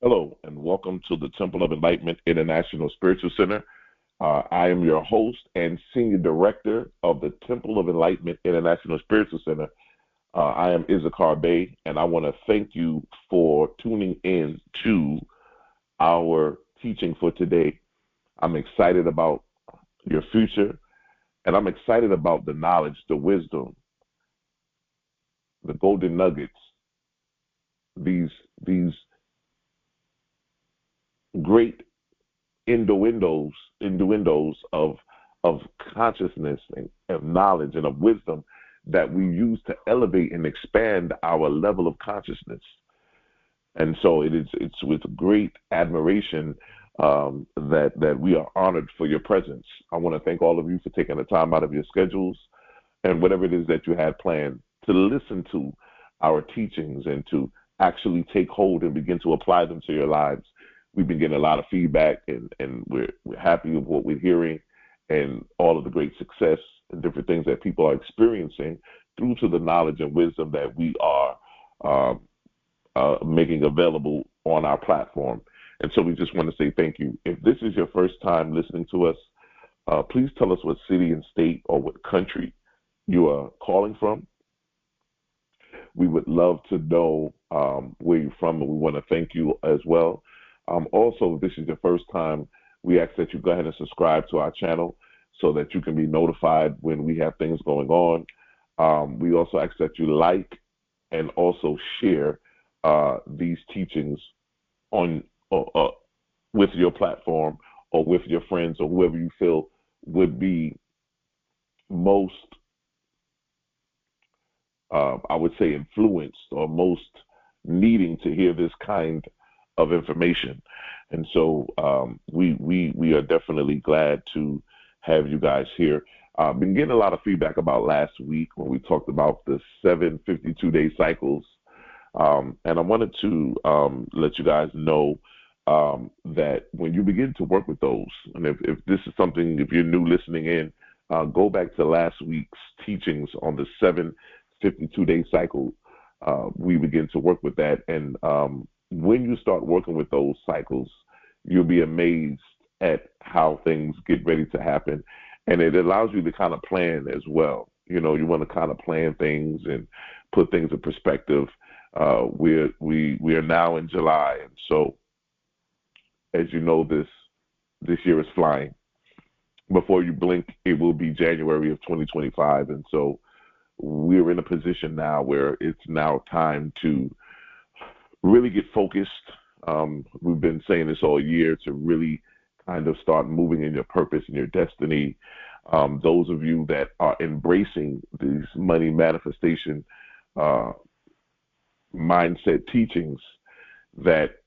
Hello, and welcome to the Temple of Enlightenment International Spiritual Center. I am your host and Senior Director of the Temple of Enlightenment International Spiritual Center. I am Issachar Bey, and I want to thank you for tuning in to our teaching for today. I'm excited about your future, and I'm excited about the knowledge, the wisdom, the golden nuggets, these great innuendos of consciousness and of knowledge and of wisdom that we use to elevate and expand our level of consciousness. And so it's with great admiration that we are honored for your presence. I want to thank all of you for taking the time out of your schedules and whatever it is that you had planned to listen to our teachings and to actually take hold and begin to apply them to your lives. We've been getting a lot of feedback, and we're happy with what we're hearing and all of the great success and different things that people are experiencing through to the knowledge and wisdom that we are making available on our platform. And so we just want to say thank you. If this is your first time listening to us, please tell us what city and state or what country you are calling from. We would love to know where you're from, and we want to thank you as well. Also, if this is your first time, we ask that you go ahead and subscribe to our channel so that you can be notified when we have things going on. We also ask that you like and also share these teachings on with your platform or with your friends or whoever you feel would be most, I would say, influenced or most needing to hear this kind of information. And so we are definitely glad to have you guys here. I've been getting a lot of feedback about last week when we talked about the 7 52-day cycles. And I wanted to let you guys know that when you begin to work with those, and if this is something, if you're new listening in, go back to last week's teachings on the 7 52-day cycle. We begin to work with that. And when you start working with those cycles, you'll be amazed at how things get ready to happen. And it allows you to kind of plan as well. You know, you want to kind of plan things and put things in perspective. We are now in July, and so as you know, this year is flying. Before you blink, it will be January of 2025, and so we're in a position now where it's now time to really get focused. We've been saying this all year, to really kind of start moving in your purpose and your destiny. Those of you that are embracing these money manifestation mindset teachings, that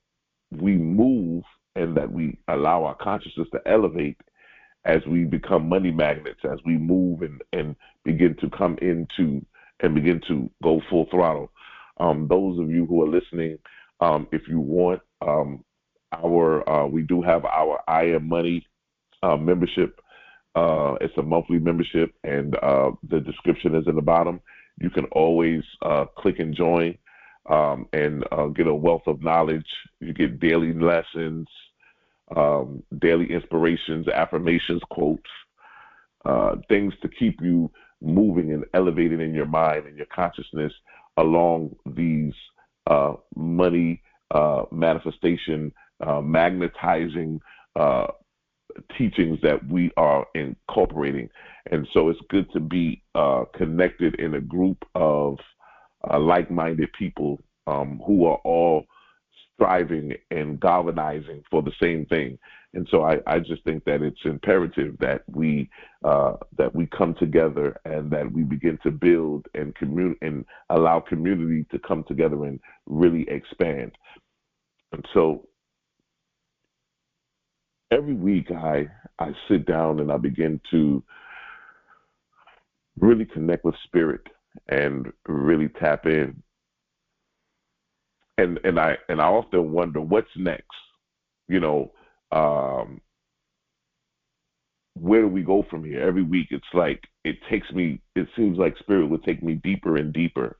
we move and that we allow our consciousness to elevate as we become money magnets, as we move and begin to come into and begin to go full throttle. Those of you who are listening, if you want, we do have our I Am Money membership. It's a monthly membership, and the description is in the bottom. You can always click and join and get a wealth of knowledge. You get daily lessons, daily inspirations, affirmations, quotes, things to keep you moving and elevating in your mind and your consciousness along these money manifestation, magnetizing teachings that we are incorporating. And so it's good to be connected in a group of like-minded people who are all striving and galvanizing for the same thing. And so I just think that it's imperative that we come together and that we begin to build and and allow community to come together and really expand. And so every week I sit down and I begin to really connect with spirit and really tap in. And I often wonder what's next. You know, where do we go from here? Every week it's like it seems like spirit will take me deeper and deeper.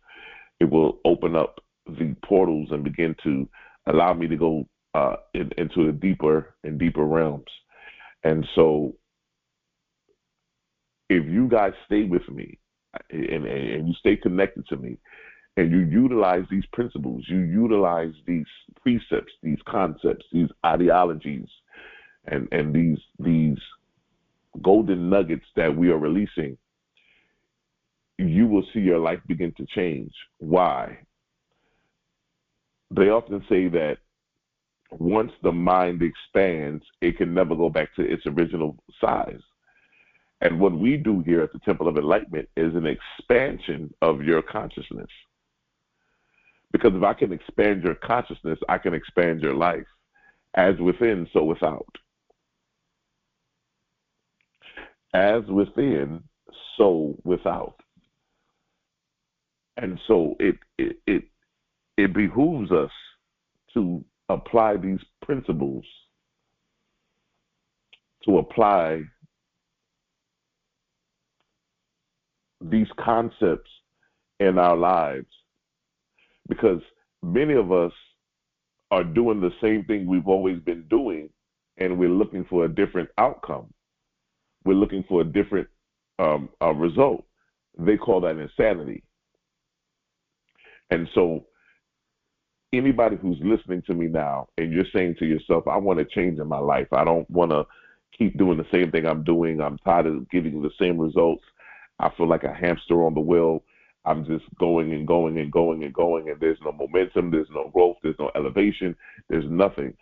It will open up the portals and begin to allow me to go into the deeper and deeper realms. And so, if you guys stay with me and you stay connected to me, and you utilize these principles, you utilize these precepts, these concepts, these ideologies, and these golden nuggets that we are releasing, you will see your life begin to change. Why? They often say that once the mind expands, it can never go back to its original size. And what we do here at the Temple of Enlightenment is an expansion of your consciousness. Because if I can expand your consciousness, I can expand your life. As within, so without. As within, so without. And so it behooves us to apply these principles, to apply these concepts in our lives, because many of us are doing the same thing we've always been doing, and we're looking for a different outcome. We're looking for a different result. They call that insanity. And so anybody who's listening to me now and you're saying to yourself, I want to change in my life. I don't want to keep doing the same thing I'm doing. I'm tired of getting the same results. I feel like a hamster on the wheel. I'm just going and going and going and going, and there's no momentum, there's no growth, there's no elevation, there's nothing.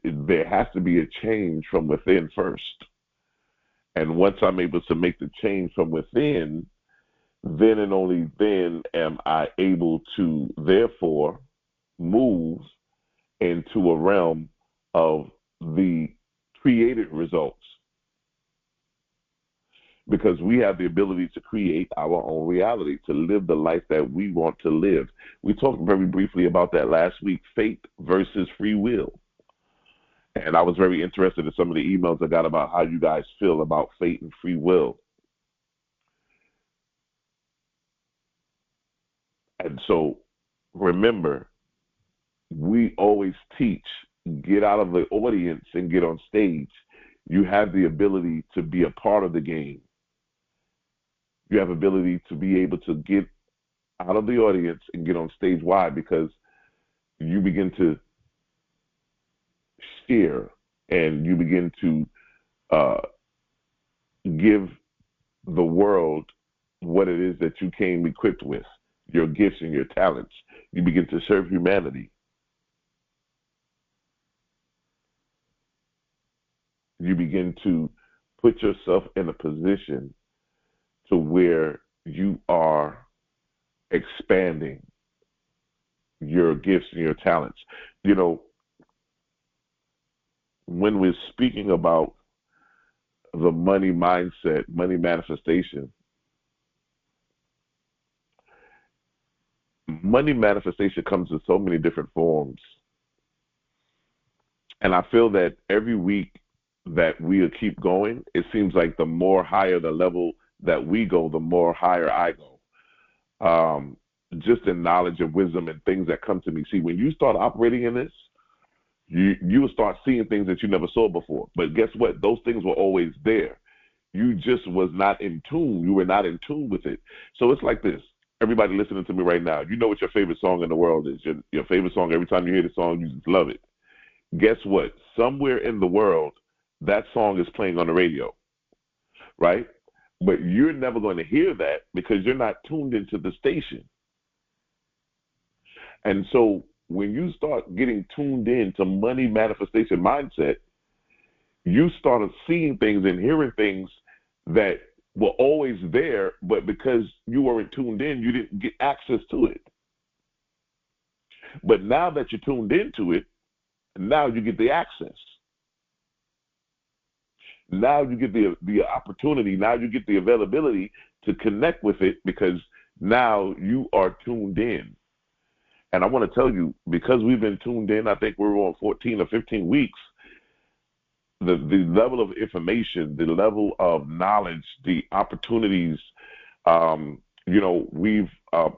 There has to be a change from within first. And once I'm able to make the change from within, then and only then am I able to, therefore, move into a realm of the created results. Because we have the ability to create our own reality, to live the life that we want to live. We talked very briefly about that last week, fate versus free will. And I was very interested in some of the emails I got about how you guys feel about fate and free will. And so remember, we always teach, get out of the audience and get on stage. You have the ability to be a part of the game. You have ability to be able to get out of the audience and get on stage. Why? Because you begin to share and you begin to give the world what it is that you came equipped with, your gifts and your talents. You begin to serve humanity. You begin to put yourself in a position to where you are expanding your gifts and your talents. You know, when we're speaking about the money mindset, money manifestation, money manifestation comes in so many different forms. And I feel that every week that we'll keep going, it seems like the more higher the level that we go, the more higher I go. Just in knowledge and wisdom and things that come to me. See, when you start operating in this, you will start seeing things that you never saw before. But guess what? Those things were always there. You just was not in tune. You were not in tune with it. So it's like this. Everybody listening to me right now, you know what your favorite song in the world is. Your favorite song, every time you hear the song, you just love it. Guess what? Somewhere in the world, that song is playing on the radio, right? But you're never going to hear that because you're not tuned into the station. And so when you start getting tuned in to money manifestation mindset, you started seeing things and hearing things that were always there, but because you weren't tuned in, you didn't get access to it. But now that you're tuned into it, now you get the access. Now you get the opportunity, now you get the availability to connect with it because now you are tuned in. And I want to tell you, because we've been tuned in, I think we're on 14 or 15 weeks, the level of information, the level of knowledge, the opportunities, we've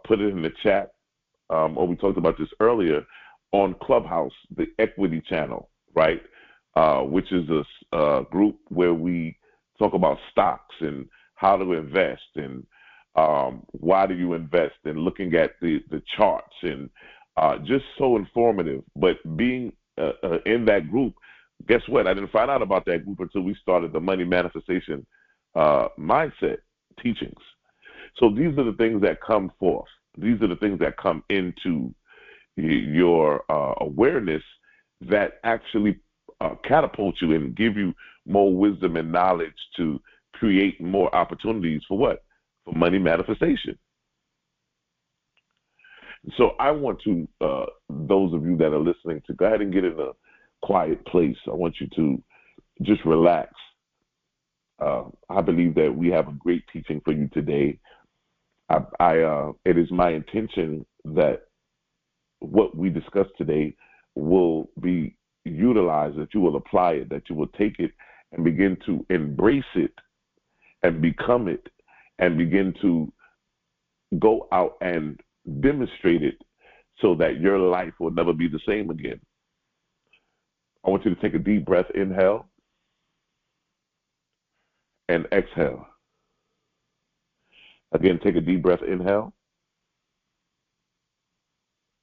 put it in the chat, or we talked about this earlier, on Clubhouse, the Equity Channel, right? Which is a group where we talk about stocks and how to invest and why do you invest and looking at the charts and just so informative. But being in that group, guess what? I didn't find out about that group until we started the money manifestation mindset teachings. So these are the things that come forth. These are the things that come into your awareness that actually catapult you and give you more wisdom and knowledge to create more opportunities for what? For money manifestation. So I want to, those of you that are listening, to go ahead and get in a quiet place. I want you to just relax. I believe that we have a great teaching for you today. It is my intention that what we discuss today will be utilized, that you will apply it, that you will take it and begin to embrace it and become it and begin to go out and demonstrate it so that your life will never be the same again. I want you to take a deep breath, inhale and exhale. Again, take a deep breath, inhale,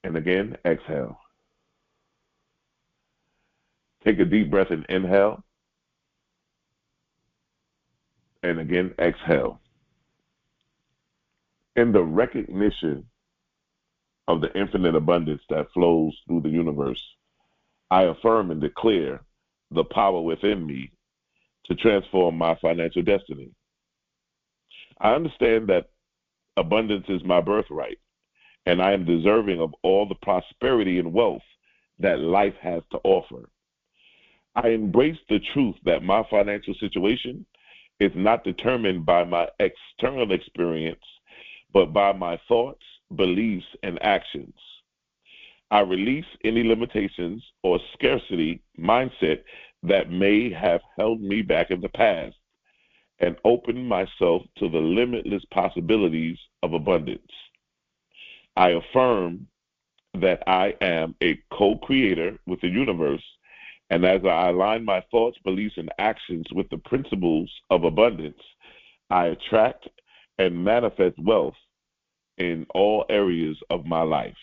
and again, exhale. Take a deep breath and inhale, and again, exhale. In the recognition of the infinite abundance that flows through the universe, I affirm and declare the power within me to transform my financial destiny. I understand that abundance is my birthright, and I am deserving of all the prosperity and wealth that life has to offer. I embrace the truth that my financial situation is not determined by my external experience, but by my thoughts, beliefs, and actions. I release any limitations or scarcity mindset that may have held me back in the past and open myself to the limitless possibilities of abundance. I affirm that I am a co-creator with the universe, and as I align my thoughts, beliefs, and actions with the principles of abundance, I attract and manifest wealth in all areas of my life.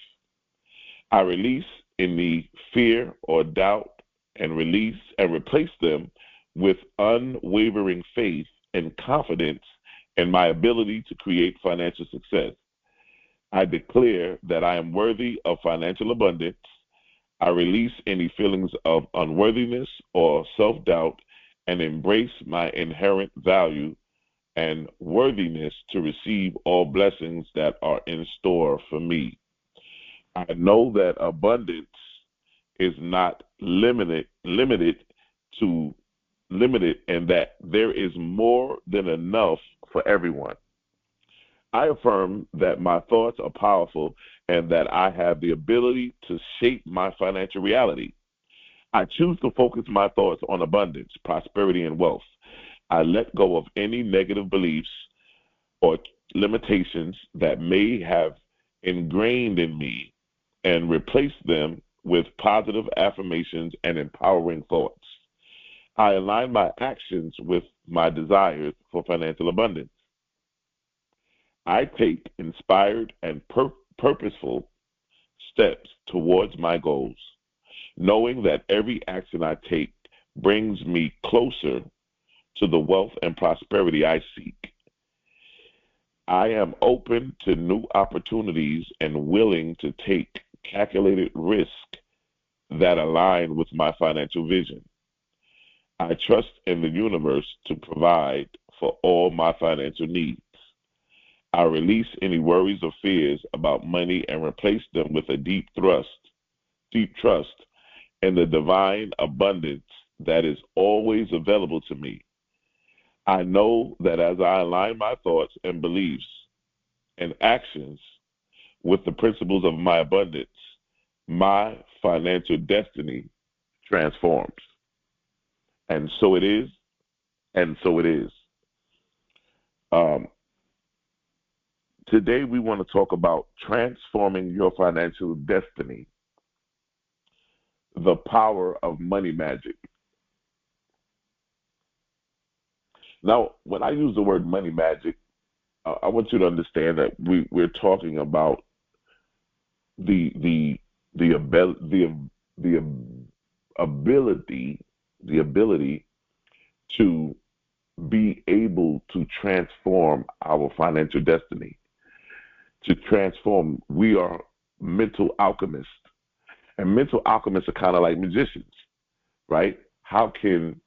I release any fear or doubt and replace them with unwavering faith and confidence in my ability to create financial success. I declare that I am worthy of financial abundance. I release any feelings of unworthiness or self-doubt and embrace my inherent value and worthiness to receive all blessings that are in store for me. I know that abundance is not to limited and that there is more than enough for everyone. I affirm that my thoughts are powerful and that I have the ability to shape my financial reality. I choose to focus my thoughts on abundance, prosperity, and wealth. I let go of any negative beliefs or limitations that may have ingrained in me and replace them with positive affirmations and empowering thoughts. I align my actions with my desires for financial abundance. I take inspired and purposeful steps towards my goals, knowing that every action I take brings me closer to the wealth and prosperity I seek. I am open to new opportunities and willing to take calculated risk that align with my financial vision. I trust in the universe to provide for all my financial needs. I release any worries or fears about money and replace them with a deep trust in the divine abundance that is always available to me. I know that as I align my thoughts and beliefs and actions with the principles of my abundance, my financial destiny transforms. And so it is, and so it is. Um, Today we want to talk about transforming your financial destiny. the power of money magic. Now, when I use the word money magic, I want you to understand that we're talking about the the the ability the ability to be able to transform our financial destiny, to transform. We are mental alchemists, and mental alchemists are kind of like magicians, right? How can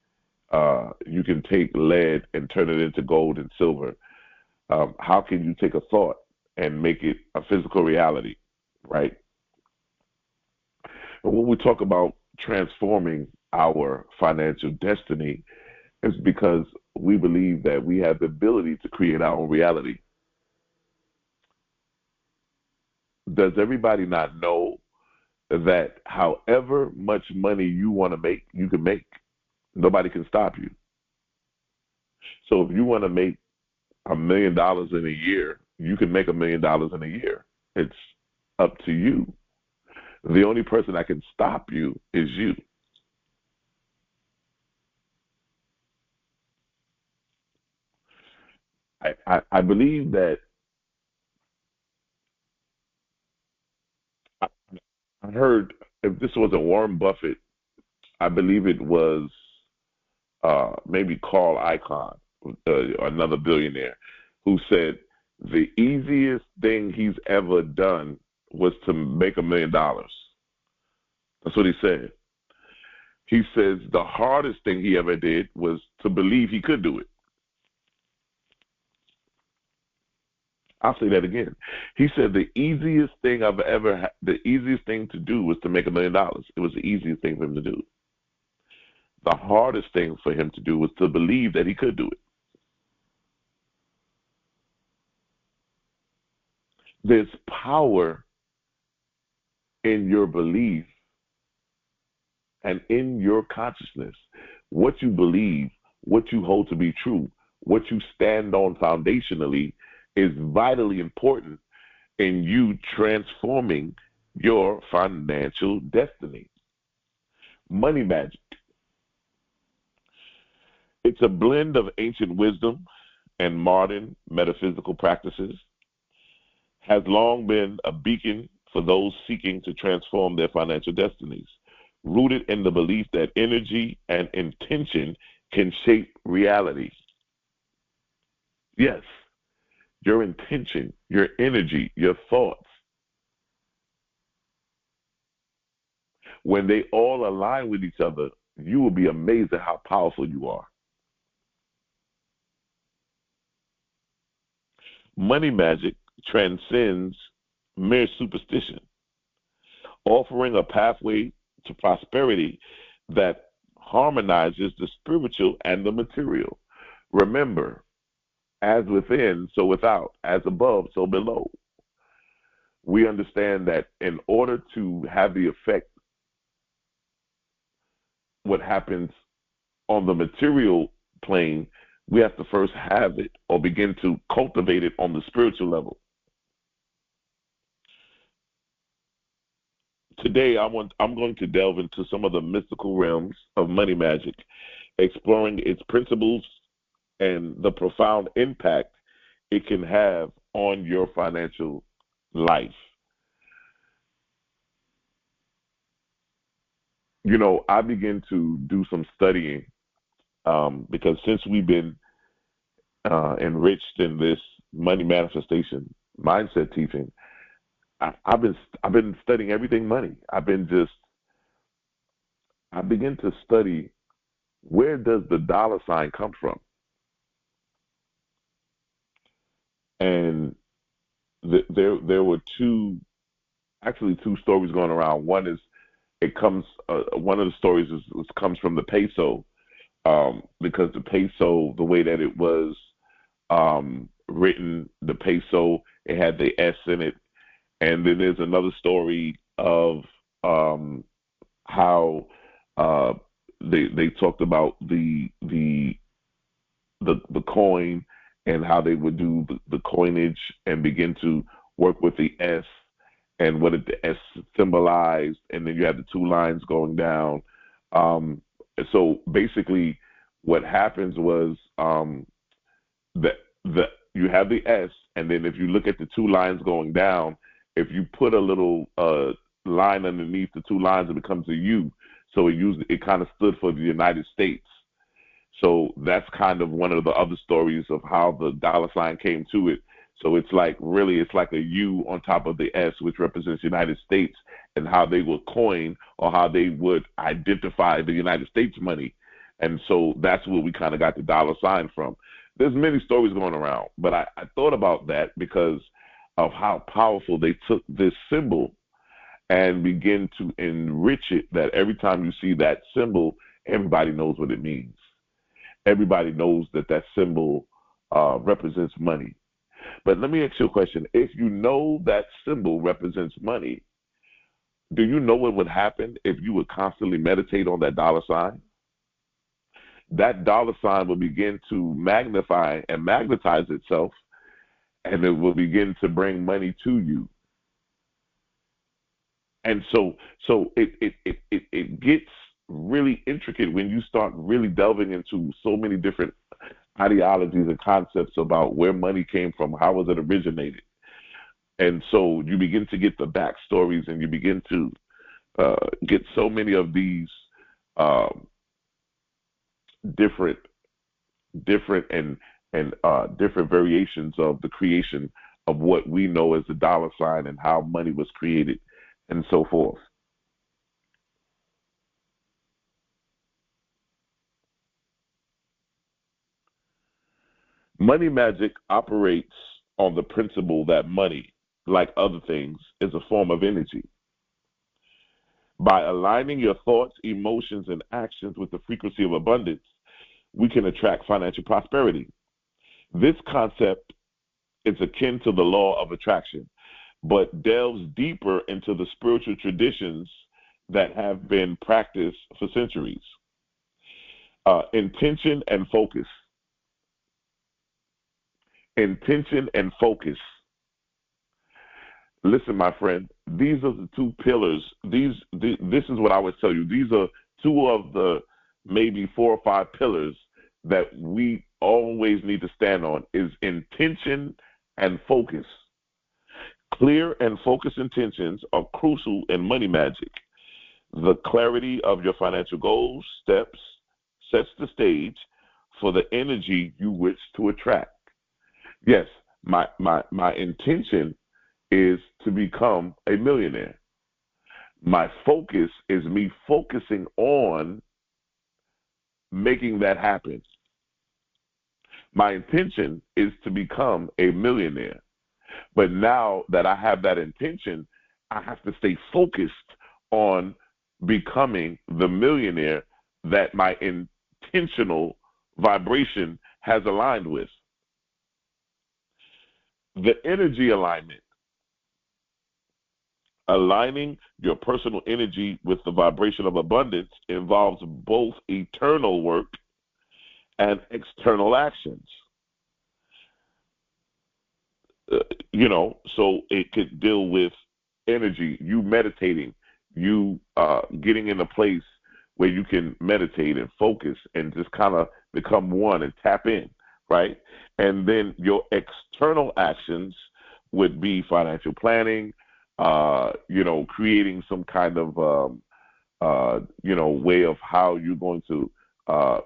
you can take lead and turn it into gold and silver? How can you take a thought and make it a physical reality, right? And when we talk about transforming our financial destiny, it's because we believe that we have the ability to create our own reality. Does everybody not know that however much money you want to make, you can make? Nobody can stop you. So if you want to make $1 million in a year, you can make $1 million in a year. It's up to you. The only person that can stop you is you. I believe that I, I heard, if this wasn't Warren Buffett, I believe it was maybe Carl Icahn, another billionaire, who said the easiest thing he's ever done was to make $1 million. That's what he said. He says the hardest thing he ever did was to believe he could do it. I'll say that again. He said the easiest thing to do was to make $1 million. It was the easiest thing for him to do. The hardest thing for him to do was to believe that he could do it. There's power in your belief and in your consciousness. What you believe, what you hold to be true, what you stand on foundationally is vitally important in you transforming your financial destiny. Money magic. It's a blend of ancient wisdom and modern metaphysical practices, has long been a beacon for those seeking to transform their financial destinies, rooted in the belief that energy and intention can shape reality. Yes, your intention, your energy, your thoughts, when they all align with each other, you will be amazed at how powerful you are. Money magic transcends mere superstition, offering a pathway to prosperity that harmonizes the spiritual and the material. Remember, as within, so without, as above, so below. We understand that in order to have the effect, what happens on the material plane, we have to first have it or begin to cultivate it on the spiritual level. Today, I'm going to delve into some of the mystical realms of money magic, exploring its principles and the profound impact it can have on your financial life. You know, I begin to do some studying because since we've been enriched in this money manifestation mindset teaching, I've been studying everything money. I begin to study, where does the dollar sign come from, and there were two stories going around. One is it comes one of the stories comes from the peso, because the peso, the way that it was written, the peso, it had the S in it. And then there's another story of how uh, they talked about the coin, and how they would do the coinage and begin to work with the S, and what it S symbolized, and then you have the two lines going down. Um, so basically, what happens was the you have the S, and then if you look at the two lines going down, if you put a little line underneath the two lines, it becomes a U. So it kind of stood for the United States. So that's kind of one of the other stories of how the dollar sign came to it. So it's like really, it's like a U on top of the S, which represents United States, and how they would coin or how they would identify the United States money. And so that's where we kind of got the dollar sign from. There's many stories going around, but I thought about that because of how powerful they took this symbol and begin to enrich it, that every time you see that symbol, everybody knows what it means. Everybody knows that that symbol represents money. But let me ask you a question. If you know that symbol represents money, do you know what would happen if you would constantly meditate on that dollar sign? That dollar sign will begin to magnify and magnetize itself, and it will begin to bring money to you. And so it gets really intricate when you start really delving into so many different ideologies and concepts about where money came from, how was it originated. And so you begin to get the backstories, and you begin to get so many of these um, different different variations of the creation of what we know as the dollar sign and how money was created and so forth. Money magic operates on the principle that money, like other things, is a form of energy. By aligning your thoughts, emotions, and actions with the frequency of abundance, we can attract financial prosperity. This concept is akin to the law of attraction, but delves deeper into the spiritual traditions that have been practiced for centuries. Intention and focus. Intention and focus. Listen, my friend, these are the two pillars. This is what I would tell you. These are two of the maybe four or five pillars that we always need to stand on is intention and focus. Clear and focused intentions are crucial in money magic. The clarity of your financial goals, steps, sets the stage for the energy you wish to attract. Yes, my intention is to become a millionaire. My focus is me focusing on making that happen. My intention is to become a millionaire. But now that I have that intention, I have to stay focused on becoming the millionaire that my intentional vibration has aligned with. The energy alignment, aligning your personal energy with the vibration of abundance, involves both eternal work and external actions. So it could deal with energy, you meditating, you getting in a place where you can meditate and focus and just kind of become one and tap in, right? And then your external actions would be financial planning, creating some kind of way of how you're going to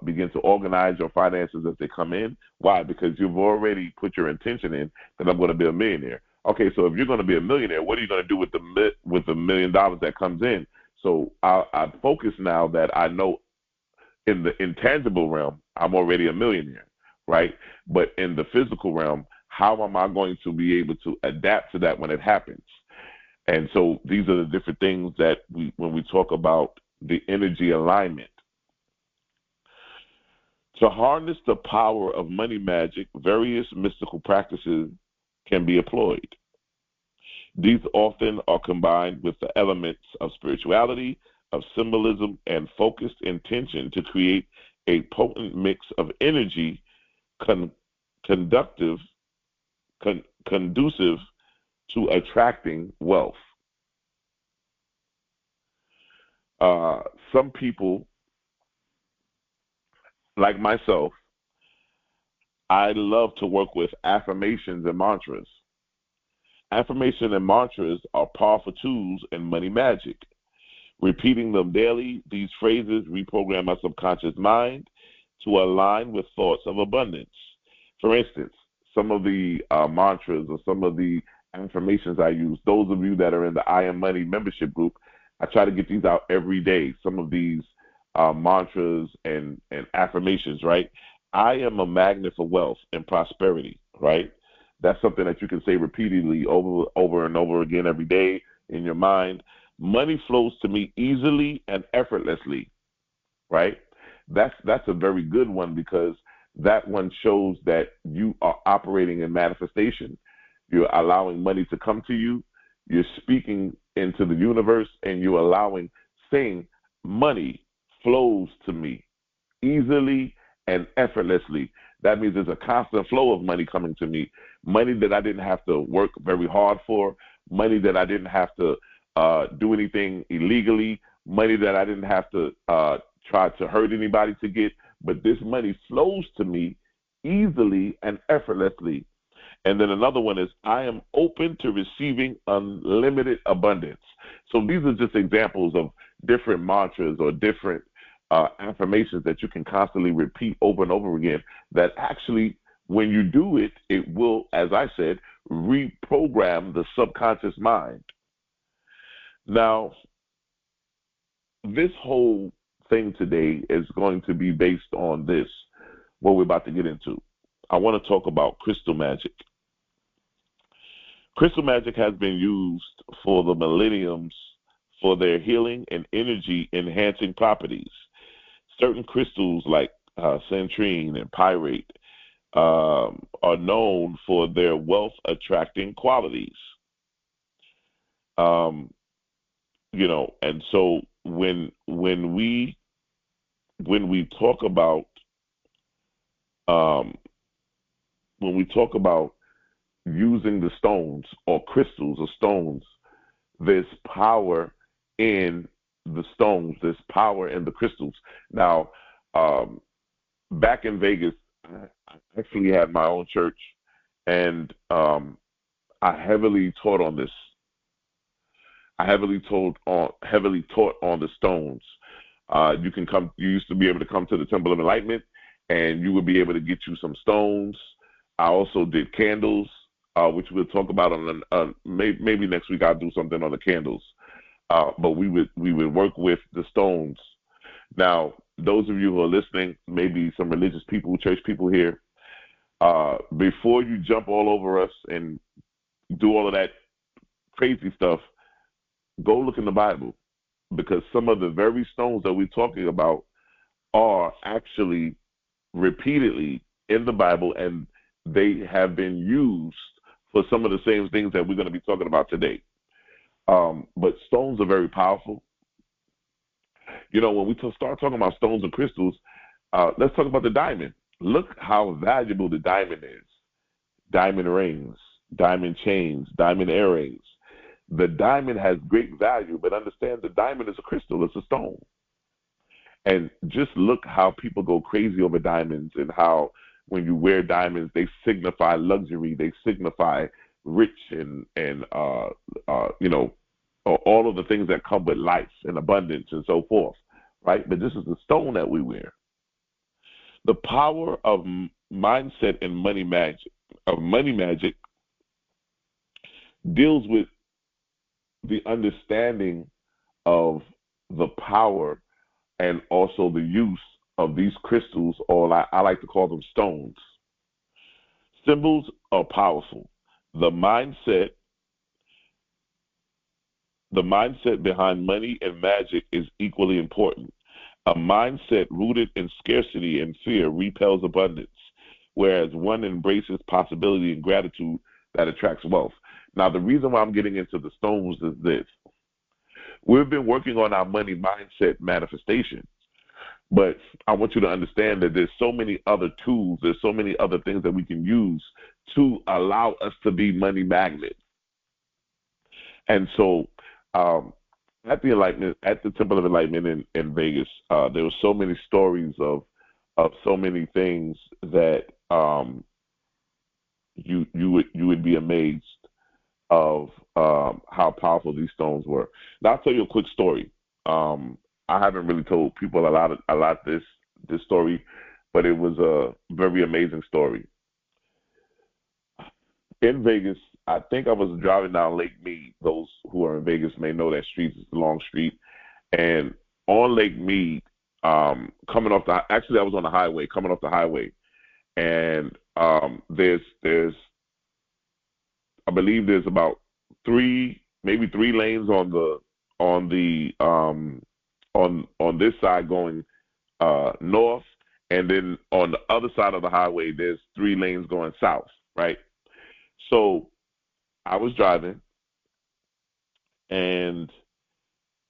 begin to organize your finances as they come in. Why? Because you've already put your intention in that I'm going to be a millionaire. Okay, so if you're going to be a millionaire, what are you going to do with the $1 million that comes in? So I focus now that I know in the intangible realm, I'm already a millionaire, right? But in the physical realm, how am I going to be able to adapt to that when it happens? And so these are the different things that when we talk about the energy alignment. To harness the power of money magic, various mystical practices can be employed. These often are combined with the elements of spirituality, of symbolism, and focused intention to create a potent mix of energy con- conductive, conducive to attracting wealth. Some people, like myself, I love to work with affirmations and mantras. Affirmation and mantras are powerful tools in money magic. Repeating them daily, these phrases reprogram our subconscious mind to align with thoughts of abundance. For instance, some of the mantras or some of the affirmations I use, those of you that are in the I Am Money membership group, I try to get these out every day. Some of these mantras and affirmations, right? I am a magnet for wealth and prosperity, right? That's something that you can say repeatedly over and over again every day in your mind. Money flows to me easily and effortlessly, right? That's a very good one because that one shows that you are operating in manifestation. You're allowing money to come to you. You're speaking into the universe, and you're saying, money flows to me easily and effortlessly. That means there's a constant flow of money coming to me, money that I didn't have to work very hard for, money that I didn't have to do anything illegally, money that I didn't have to try to hurt anybody to get, but this money flows to me easily and effortlessly. And then another one is, I am open to receiving unlimited abundance. So these are just examples of different mantras or different affirmations that you can constantly repeat over and over again that actually, when you do it, it will, as I said, reprogram the subconscious mind. Now, this whole thing today is going to be based on this, what we're about to get into. I want to talk about crystal magic. Crystal magic has been used for the millenniums for their healing and energy enhancing properties. Certain crystals like citrine and pyrite are known for their wealth attracting qualities. And so when we talk about um, when we talk about using the stones or crystals or stones, there's power in the stones. There's power in the crystals. Now, back in Vegas, I actually had my own church, and I heavily taught on this. I heavily taught on the stones. You can come. You used to be able to come to the Temple of Enlightenment, and you would be able to get you some stones. I also did candles, which we'll talk about on maybe next week. I'll do something on the candles. But we would work with the stones. Now, those of you who are listening, maybe some religious people, church people here, before you jump all over us and do all of that crazy stuff, go look in the Bible, because some of the very stones that we're talking about are actually repeatedly in the Bible, and they have been used for some of the same things that we're going to be talking about today. But stones are very powerful. When we start talking about stones and crystals, let's talk about the diamond. Look how valuable the diamond is. Diamond rings, diamond chains, diamond earrings. The diamond has great value, but understand the diamond is a crystal, it's a stone. And just look how people go crazy over diamonds, and how when you wear diamonds, they signify luxury, they signify rich and all of the things that come with life and abundance and so forth, right? But this is the stone that we wear. The power of mindset and money magic deals with the understanding of the power and also the use of these crystals, or I like to call them stones. Symbols are powerful. The mindset behind money and magic is equally important. A mindset rooted in scarcity and fear repels abundance, whereas one embraces possibility and gratitude that attracts wealth. Now, the reason why I'm getting into the stones is this. We've been working on our money mindset manifestation, but I want you to understand that there's so many other tools, there's so many other things that we can use to allow us to be money magnets. And so at the Enlightenment, at the Temple of Enlightenment in Vegas, there were so many stories of so many things that you would be amazed of how powerful these stones were. Now I'll tell you a quick story. I haven't really told people a lot this story, but it was a very amazing story. In Vegas, I think I was driving down Lake Mead. Those who are in Vegas may know that street is a long street, and on Lake Mead, coming off the actually I was on the highway, coming off the highway, and there's I believe there's about maybe three lanes on this side going north, and then on the other side of the highway there's three lanes going south, right? So I was driving, and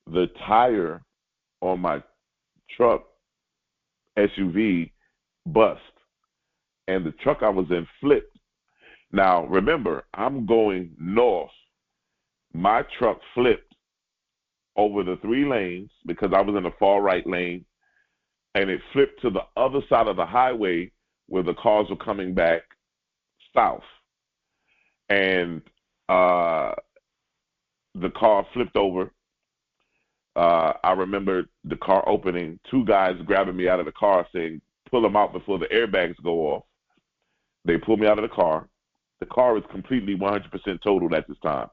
the tire on my truck SUV bust, and the truck I was in flipped. Now remember, I'm going north. My truck flipped over the three lanes because I was in the far right lane, and it flipped to the other side of the highway where the cars were coming back south. And the car flipped over. I remember the car opening, two guys grabbing me out of the car saying, pull them out before the airbags go off. They pulled me out of the car. The car is completely 100% totaled at this time.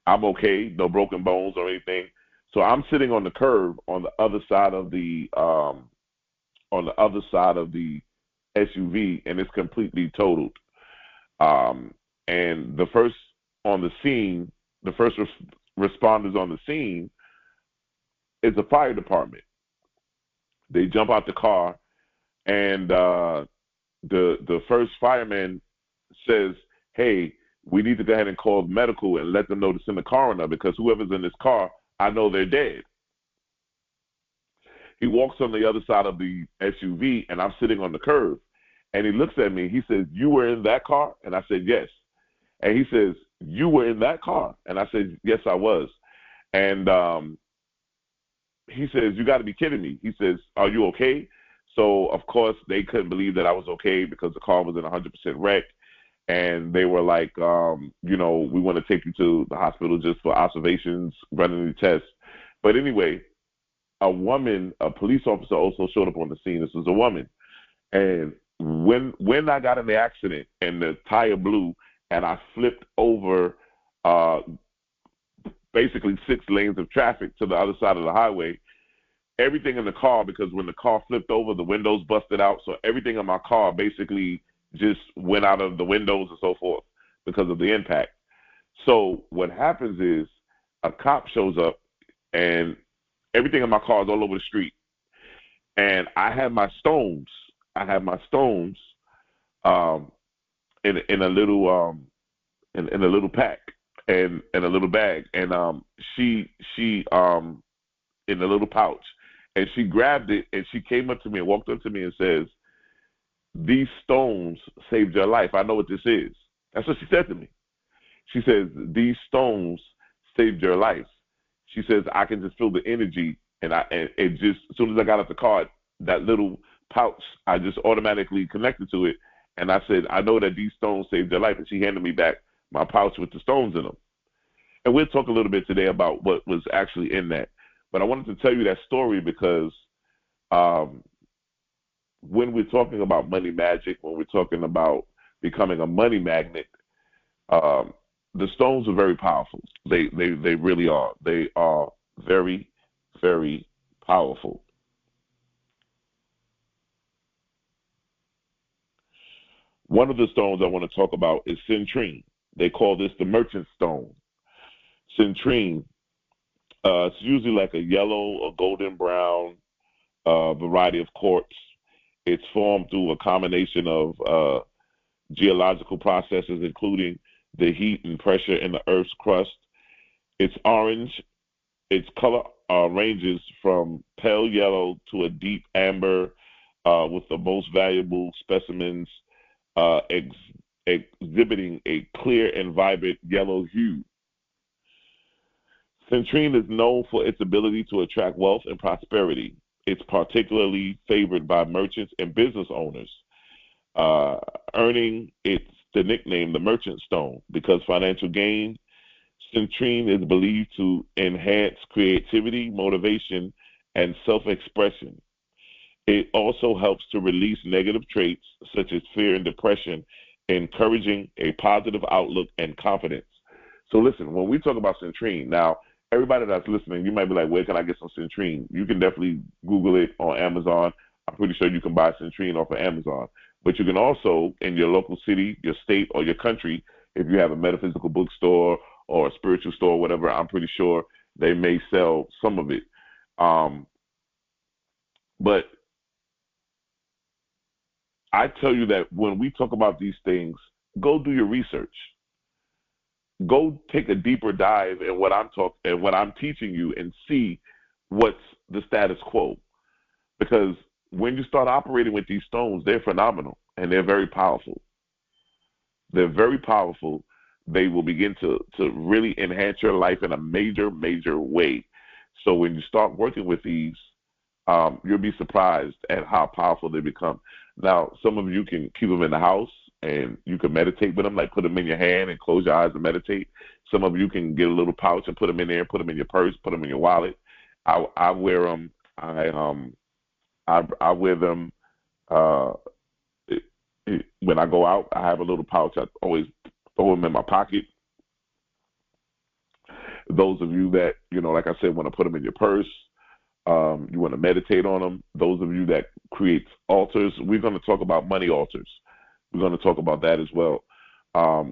I'm okay, no broken bones or anything. So I'm sitting on the curb on the other side of the SUV, and it's completely totaled. And the first on the scene, the first responders on the scene is the fire department. They jump out the car, and the first fireman says, "Hey, we need to go ahead and call medical and let them know to send the coroner because whoever's in this car, I know they're dead." He walks on the other side of the SUV, and I'm sitting on the curb. And he looks at me. He says, "You were in that car?" And I said, "Yes." And he says, "You were in that car?" And I said, "Yes, I was." And he says, "You got to be kidding me." He says, "Are you okay?" So, of course, they couldn't believe that I was okay because the car was in 100% wreck. And they were like, we want to take you to the hospital just for observations, running the tests. But anyway, a police officer also showed up on the scene. This was a woman. And when I got in the accident and the tire blew and I flipped over basically 6 lanes of traffic to the other side of the highway, everything in the car, because when the car flipped over, the windows busted out. So everything in my car basically just went out of the windows and so forth because of the impact. So what happens is a cop shows up, and everything in my car is all over the street. And I have my stones. Um, in a little in a little pack and in a little bag, and she in a little pouch, and she grabbed it and she came up to me and walked up to me and says, "These stones saved your life. I know what this is." That's what she said to me. She says, "These stones saved your life." She says, "I can just feel the energy." And it just, as soon as I got out the car, that little pouch, I just automatically connected to it. And I said, "I know that these stones saved your life." And she handed me back my pouch with the stones in them. And we'll talk a little bit today about what was actually in that. But I wanted to tell you that story because um, when we're talking about money magic, when we're talking about becoming a money magnet, um, the stones are very powerful. They really are. They are very, very powerful. One of the stones I want to talk about is citrine. They call this the merchant stone. Citrine, it's usually like a yellow or golden brown variety of quartz. It's formed through a combination of geological processes, including the heat and pressure in the Earth's crust. It's orange. Its color ranges from pale yellow to a deep amber, with the most valuable specimens exhibiting a clear and vibrant yellow hue. Citrine is known for its ability to attract wealth and prosperity. It's particularly favored by merchants and business owners, uh, earning its the nickname the merchant stone because financial gain. Citrine is believed to enhance creativity, motivation, and self-expression. It also helps to release negative traits such as fear and depression, encouraging a positive outlook and confidence. So, listen, when we talk about citrine, now, everybody that's listening, you might be like, where can I get some citrine? You can definitely Google it on Amazon. I'm pretty sure you can buy citrine off of Amazon. But you can also, in your local city, your state, or your country, if you have a metaphysical bookstore or a spiritual store, or whatever, I'm pretty sure they may sell some of it. Um, but I tell you that when we talk about these things, go do your research. Go take a deeper dive in what I'm teaching you and see what's the status quo. Because when you start operating with these stones, they're phenomenal and they're very powerful. They're very powerful. They will begin to really enhance your life in a major, major way. So when you start working with these, you'll be surprised at how powerful they become. Now, some of you can keep them in the house and you can meditate with them, like put them in your hand and close your eyes and meditate. Some of you can get a little pouch and put them in there, put them in your purse, put them in your wallet. I wear them. I wear them uh, when I go out. I have a little pouch. I always throw them in my pocket. Those of you that, like I said, want to put them in your purse, you want to meditate on them. Those of you that create altars, we're going to talk about money altars. We're going to talk about that as well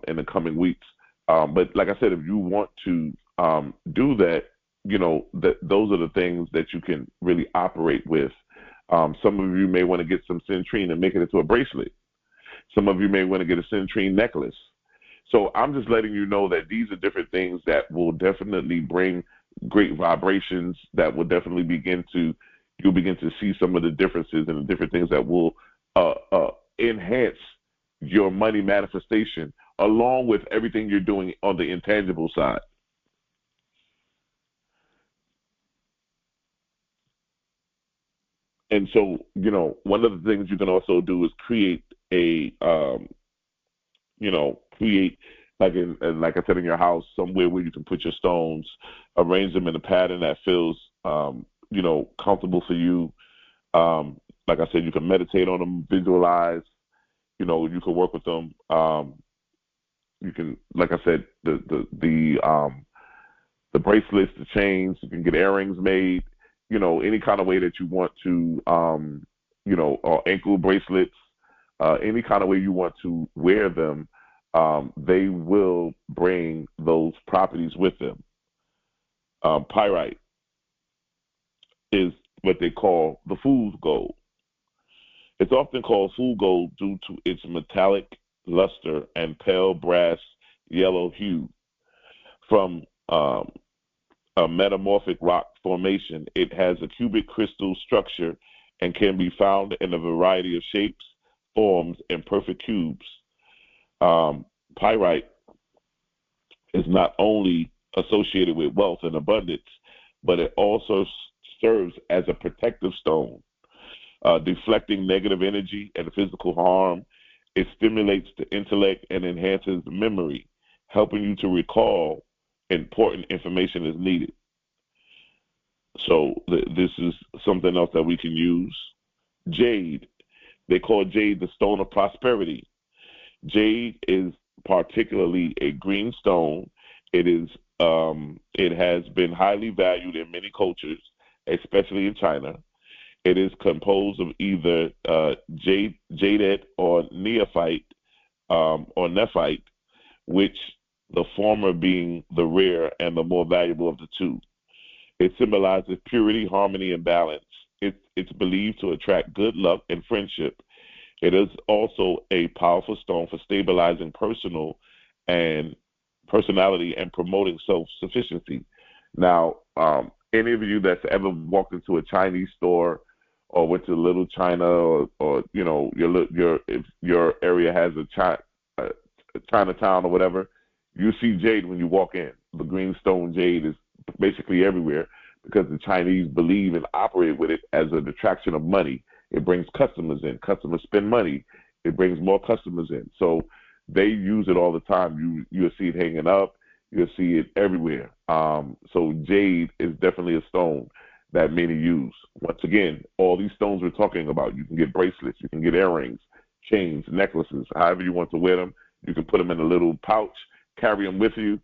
in the coming weeks. But like I said, if you want to do that, those are the things that you can really operate with. Some of you may want to get some citrine and make it into a bracelet. Some of you may want to get a citrine necklace. So I'm just letting you know that these are different things that will definitely bring great vibrations, that will definitely you'll begin to see some of the differences and the different things that will enhance your money manifestation along with everything you're doing on the intangible side. And so, one of the things you can also do is create create like I said, in your house, somewhere where you can put your stones, arrange them in a pattern that feels, comfortable for you. Like I said, you can meditate on them, visualize, you can work with them. You can, like I said, the bracelets, the chains, you can get earrings made, any kind of way that you want to, or ankle bracelets, any kind of way you want to wear them, they will bring those properties with them. Pyrite is what they call the fool's gold. It's often called fool gold due to its metallic luster and pale brass yellow hue. From a metamorphic rock formation, it has a cubic crystal structure and can be found in a variety of shapes, forms, and perfect cubes. Pyrite is not only associated with wealth and abundance, but it also serves as a protective stone, deflecting negative energy and physical harm. It stimulates the intellect and enhances memory, helping you to recall important information as needed. So this is something else that we can use. Jade. They call jade the stone of prosperity. Jade is particularly a green stone. It has been highly valued in many cultures, especially in China. It is composed of either jaded or neophyte or nephite, which the former being the rare and the more valuable of the two. It symbolizes purity, harmony, and balance. It's believed to attract good luck and friendship. It is also a powerful stone for stabilizing and personality and promoting self-sufficiency. Now, any of you that's ever walked into a Chinese store or went to Little China, or if your area has a Chinatown or whatever, you see jade when you walk in. The green stone jade is basically everywhere because the Chinese believe and operate with it as an attraction of money. It brings customers in. Customers spend money. It brings more customers in. So they use it all the time. You'll see it hanging up. You'll see it everywhere. So jade is definitely a stone that many use. Once again, all these stones we're talking about, you can get bracelets, you can get earrings, chains, necklaces, however you want to wear them. You can put them in a little pouch, carry them with you.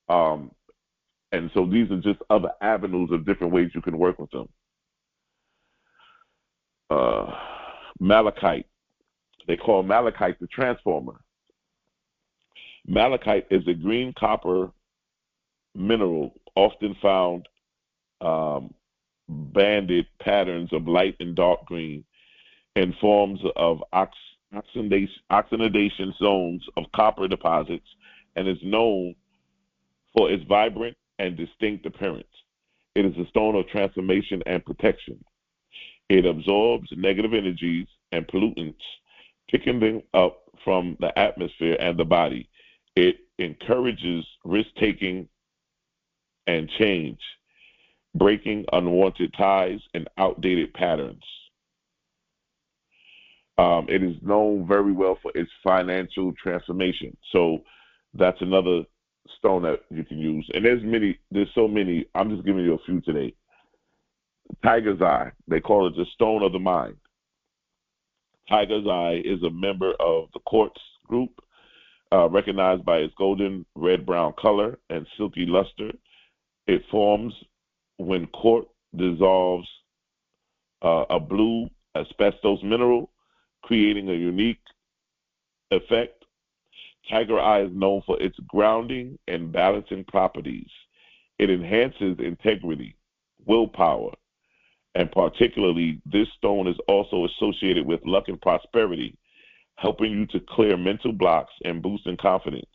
And so these are just other avenues of different ways you can work with them. Malachite. They call malachite the transformer. Malachite is a green copper mineral often found banded patterns of light and dark green in forms of oxidation zones of copper deposits and is known for its vibrant and distinct appearance. It is a stone of transformation and protection. It absorbs negative energies and pollutants, picking them up from the atmosphere and the body. It encourages risk-taking and change, breaking unwanted ties and outdated patterns. It is known very well for its financial transformation. So that's another stone that you can use. And there's so many. I'm just giving you a few today. Tiger's eye. They call it the stone of the mind. Tiger's eye is a member of the quartz group, recognized by its golden red-brown color and silky luster. It forms when quartz dissolves a blue asbestos mineral, creating a unique effect. Tiger eye is known for its grounding and balancing properties. It enhances integrity, willpower, and particularly this stone is also associated with luck and prosperity, helping you to clear mental blocks and boosting confidence.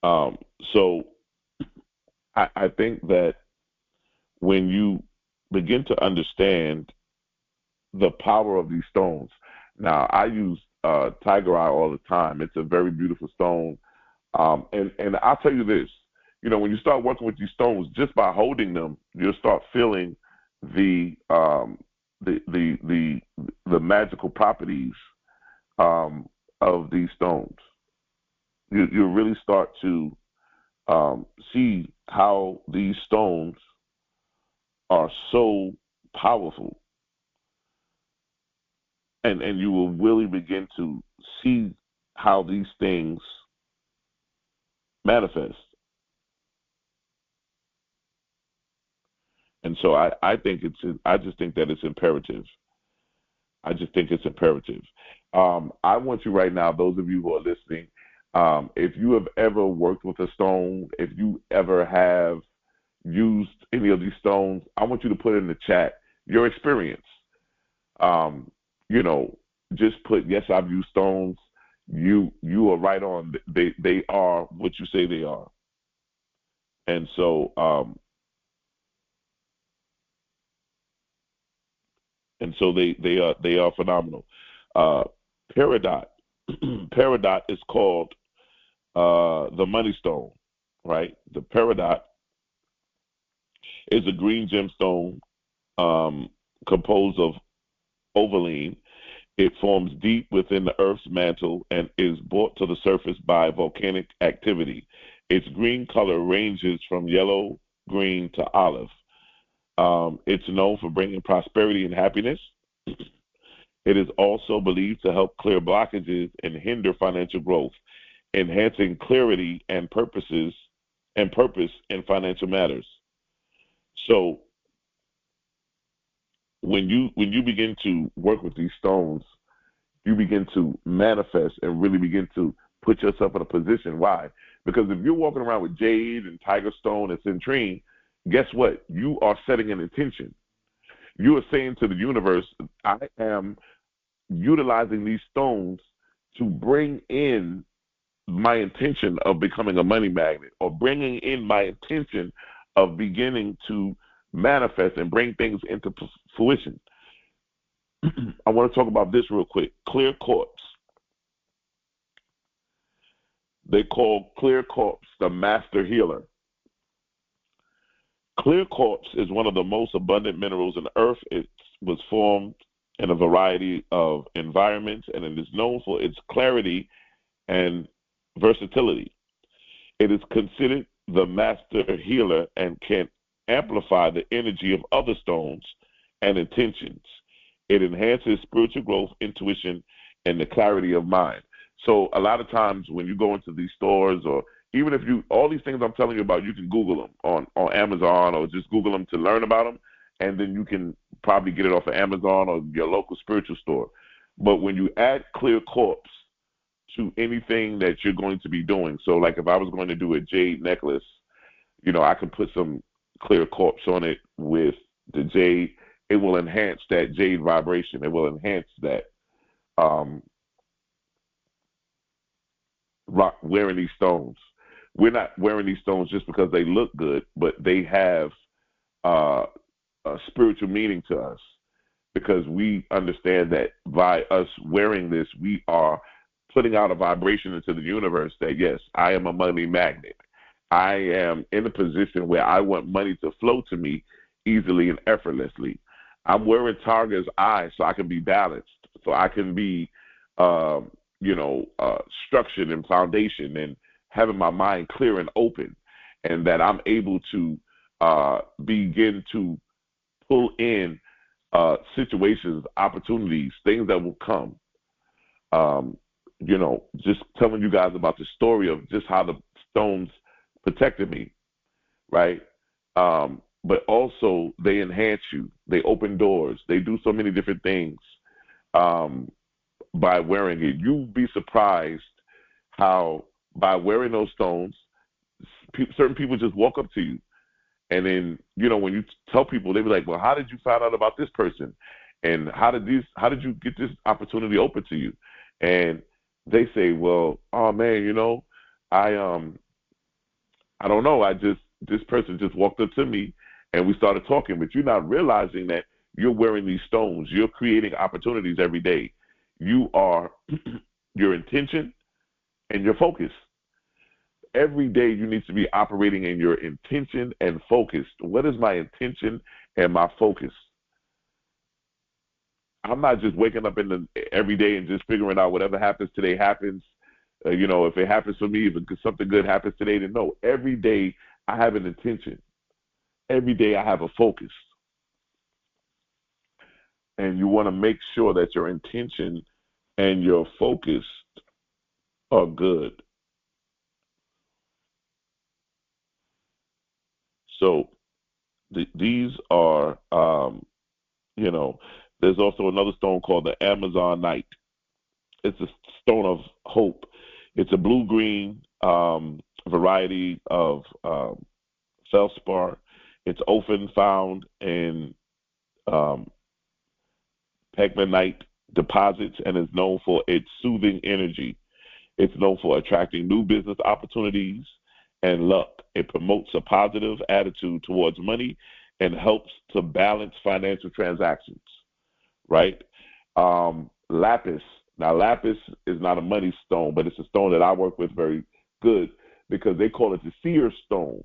So I think that when you begin to understand the power of these stones, now I use tiger eye all the time. It's a very beautiful stone. And I'll tell you this, when you start working with these stones, just by holding them, you'll start feeling the magical properties of these stones. You really start to see how these stones are so powerful, and you will really begin to see how these things manifest. And so I just think that it's imperative. I just think it's imperative. I want you right now, those of you who are listening, if you have ever worked with a stone, if you ever have used any of these stones, I want you to put in the chat your experience. Just put, yes, I've used stones. You are right on. They are what you say they are. And so they are phenomenal. Peridot. Peridot is called the money stone, right? The peridot is a green gemstone composed of opaline. It forms deep within the Earth's mantle and is brought to the surface by volcanic activity. Its green color ranges from yellow, green to olive. It's known for bringing prosperity and happiness. It is also believed to help clear blockages and hinder financial growth, enhancing clarity and purpose in financial matters. So when you begin to work with these stones, you begin to manifest and really begin to put yourself in a position. Why? Because if you're walking around with jade and tiger stone and citrine, guess what? You are setting an intention. You are saying to the universe, I am utilizing these stones to bring in my intention of becoming a money magnet, or bringing in my intention of beginning to manifest and bring things into fruition. I want to talk about this real quick. Clear quartz. They call clear quartz the master healer. Clear quartz is one of the most abundant minerals in the earth. It was formed in a variety of environments, and it is known for its clarity and versatility. It is considered the master healer and can amplify the energy of other stones and intentions. It enhances spiritual growth, intuition, and the clarity of mind. So a lot of times when you go into these stores, or even if you, all these things I'm telling you about, you can Google them on Amazon, or just Google them to learn about them, and then you can probably get it off of Amazon or your local spiritual store. But when you add clear quartz to anything that you're going to be doing, so like if I was going to do a jade necklace, I can put some clear quartz on it with the jade. It will enhance that jade vibration. It will enhance that wearing these stones. We're not wearing these stones just because they look good, but they have a spiritual meaning to us, because we understand that by us wearing this, we are putting out a vibration into the universe that, yes, I am a money magnet. I am in a position where I want money to flow to me easily and effortlessly. I'm wearing Targa's eye so I can be balanced, so I can be, structured and foundation, and having my mind clear and open, and that I'm able to begin to pull in situations, opportunities, things that will come. Just telling you guys about the story of just how the stones protected me, right? But also they enhance you. They open doors. They do so many different things by wearing it. You'd be surprised how by wearing those stones, certain people just walk up to you. And then, when you tell people, they be like, well, how did you find out about this person? And how did you get this opportunity open to you? And they say, well, oh man, I don't know. This person just walked up to me and we started talking, but you're not realizing that you're wearing these stones. You're creating opportunities every day. You are your intention and your focus. Every day you need to be operating in your intention and focus. What is my intention and my focus? I'm not just waking up every day and just figuring out whatever happens today happens. If it happens for me, if something good happens today, then no. Every day I have an intention. Every day I have a focus. And you want to make sure that your intention and your focus are good. So these are, there's also another stone called the Amazonite. It's a stone of hope. It's a blue-green variety of feldspar. It's often found in pegmatite deposits and is known for its soothing energy. It's known for attracting new business opportunities and luck. It promotes a positive attitude towards money and helps to balance financial transactions, right? Lapis. Now, lapis is not a money stone, but it's a stone that I work with very good, because they call it the seer stone.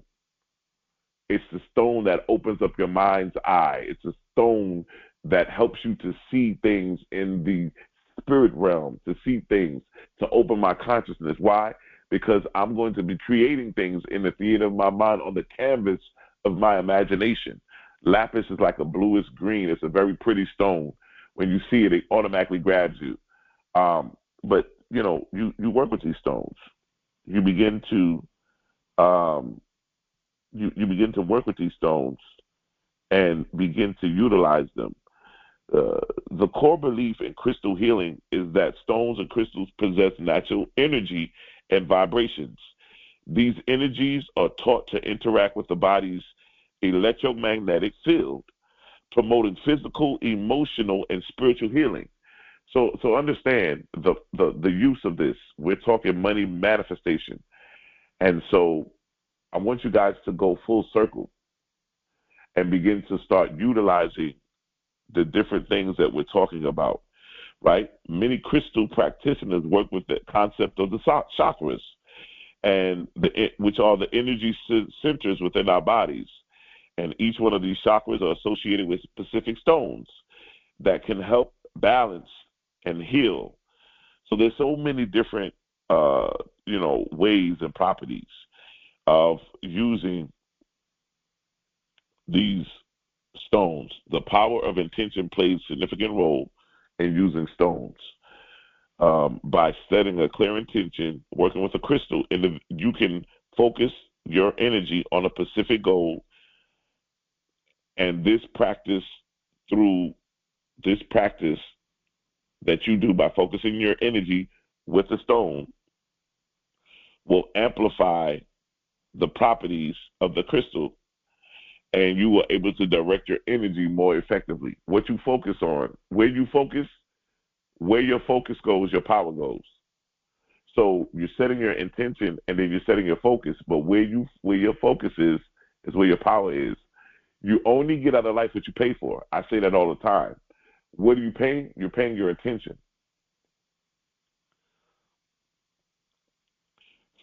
It's the stone that opens up your mind's eye. It's a stone that helps you to see things in the spirit realm, to see things, to open my consciousness. Why? Because I'm going to be creating things in the theater of my mind, on the canvas of my imagination. Lapis is like a bluish green. It's a very pretty stone. When you see it, it automatically grabs you. But you work with these stones. You begin to you begin to work with these stones and begin to utilize them. The core belief in crystal healing is that stones and crystals possess natural energy and vibrations. These energies are taught to interact with the body's electromagnetic field, promoting physical, emotional, and spiritual healing. So understand the use of this. We're talking money manifestation. And so I want you guys to go full circle and begin to start utilizing the different things that we're talking about, right? Many crystal practitioners work with the concept of the chakras, and which are the energy centers within our bodies. And each one of these chakras are associated with specific stones that can help balance and heal. So there's so many different, ways and properties of using these stones. The power of intention plays a significant role in using stones. By setting a clear intention, working with a crystal, and you can focus your energy on a specific goal. And through this practice that you do by focusing your energy with a stone, will amplify the properties of the crystal, and you are able to direct your energy more effectively. What you focus on, where your focus goes, your power goes. So you're setting your intention, and then you're setting your focus. But where your focus is where your power is. You only get out of life what you pay for. I say that all the time. What are you paying? You're paying your attention.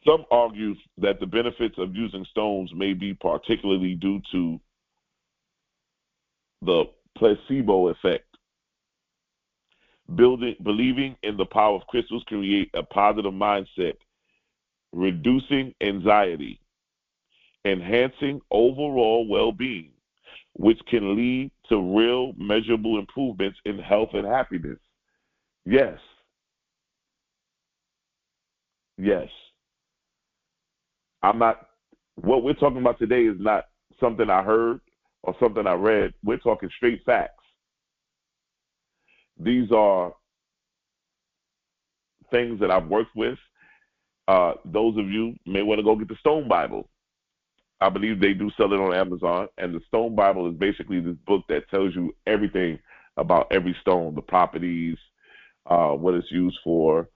Some argue that the benefits of using stones may be particularly due to the placebo effect. Believing in the power of crystals can create a positive mindset, reducing anxiety, enhancing overall well-being, which can lead to real measurable improvements in health and happiness. Yes, yes. I'm not, what we're talking about today is not something I heard or something I read. We're talking straight facts. These are things that I've worked with. Those of you may want to go get the Stone Bible. I believe they do sell it on Amazon. And the Stone Bible is basically this book that tells you everything about every stone, the properties, what it's used for,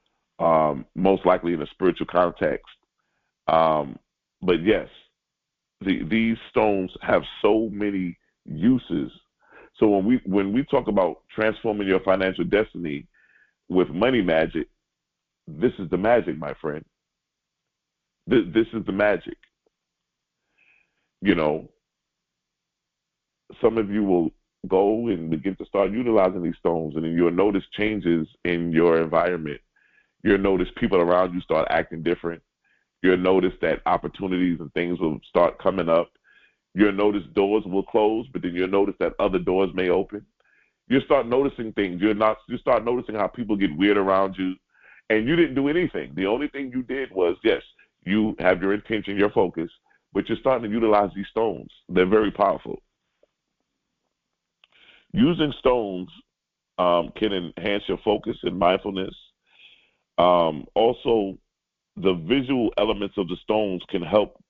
most likely in a spiritual context. But yes, these stones have so many uses. So when we talk about transforming your financial destiny with money magic, this is the magic, my friend. This is the magic. You know, some of you will go and begin to start utilizing these stones, and then you'll notice changes in your environment. You'll notice people around you start acting different. You'll notice that opportunities and things will start coming up. You'll notice doors will close, but then you'll notice that other doors may open. You start noticing things. You start noticing how people get weird around you, and you didn't do anything. The only thing you did was, yes, you have your intention, your focus, but you're starting to utilize these stones. They're very powerful. Using stones can enhance your focus and mindfulness. Also, the visual elements of the stones can help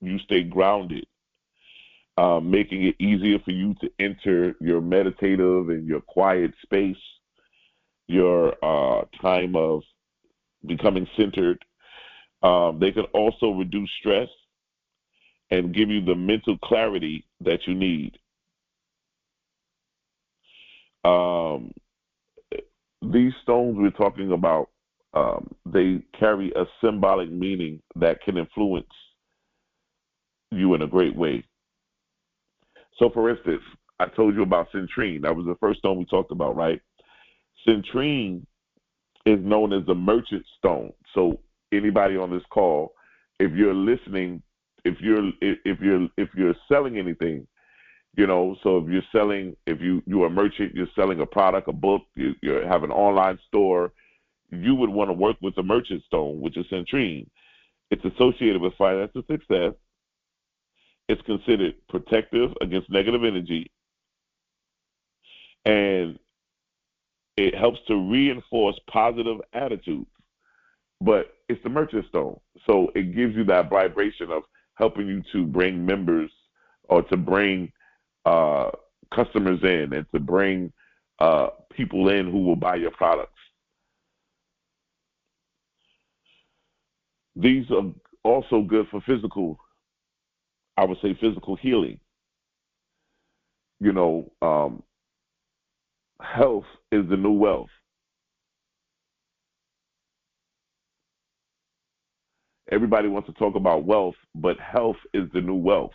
you stay grounded, making it easier for you to enter your meditative and your quiet space, your time of becoming centered. They can also reduce stress and give you the mental clarity that you need. Um, these stones we're talking about, they carry a symbolic meaning that can influence you in a great way. So, for instance, I told you about citrine. That was the first stone we talked about, right? Citrine is known as the merchant stone. So, anybody on this call, if you're listening, if you're selling anything, so if you're selling, if you're a merchant, you're selling a product, a book, you have an online store, you would want to work with the merchant stone, which is citrine. It's associated with financial success. It's considered protective against negative energy, and it helps to reinforce positive attitudes. But it's the merchant stone, so it gives you that vibration of helping you to bring members or to bring uh, customers in and to bring people in who will buy your products. These are also good for physical, I would say, physical healing. You know, health is the new wealth. Everybody wants to talk about wealth, but health is the new wealth.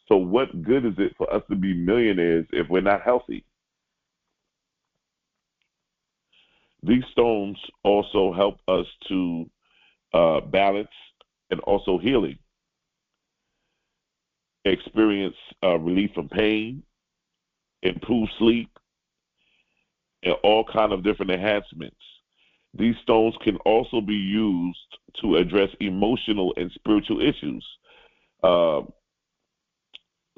So what good is it for us to be millionaires if we're not healthy? These stones also help us to balance and also healing, experience relief from pain, improve sleep, and all kind of different enhancements. These stones can also be used to address emotional and spiritual issues. Uh,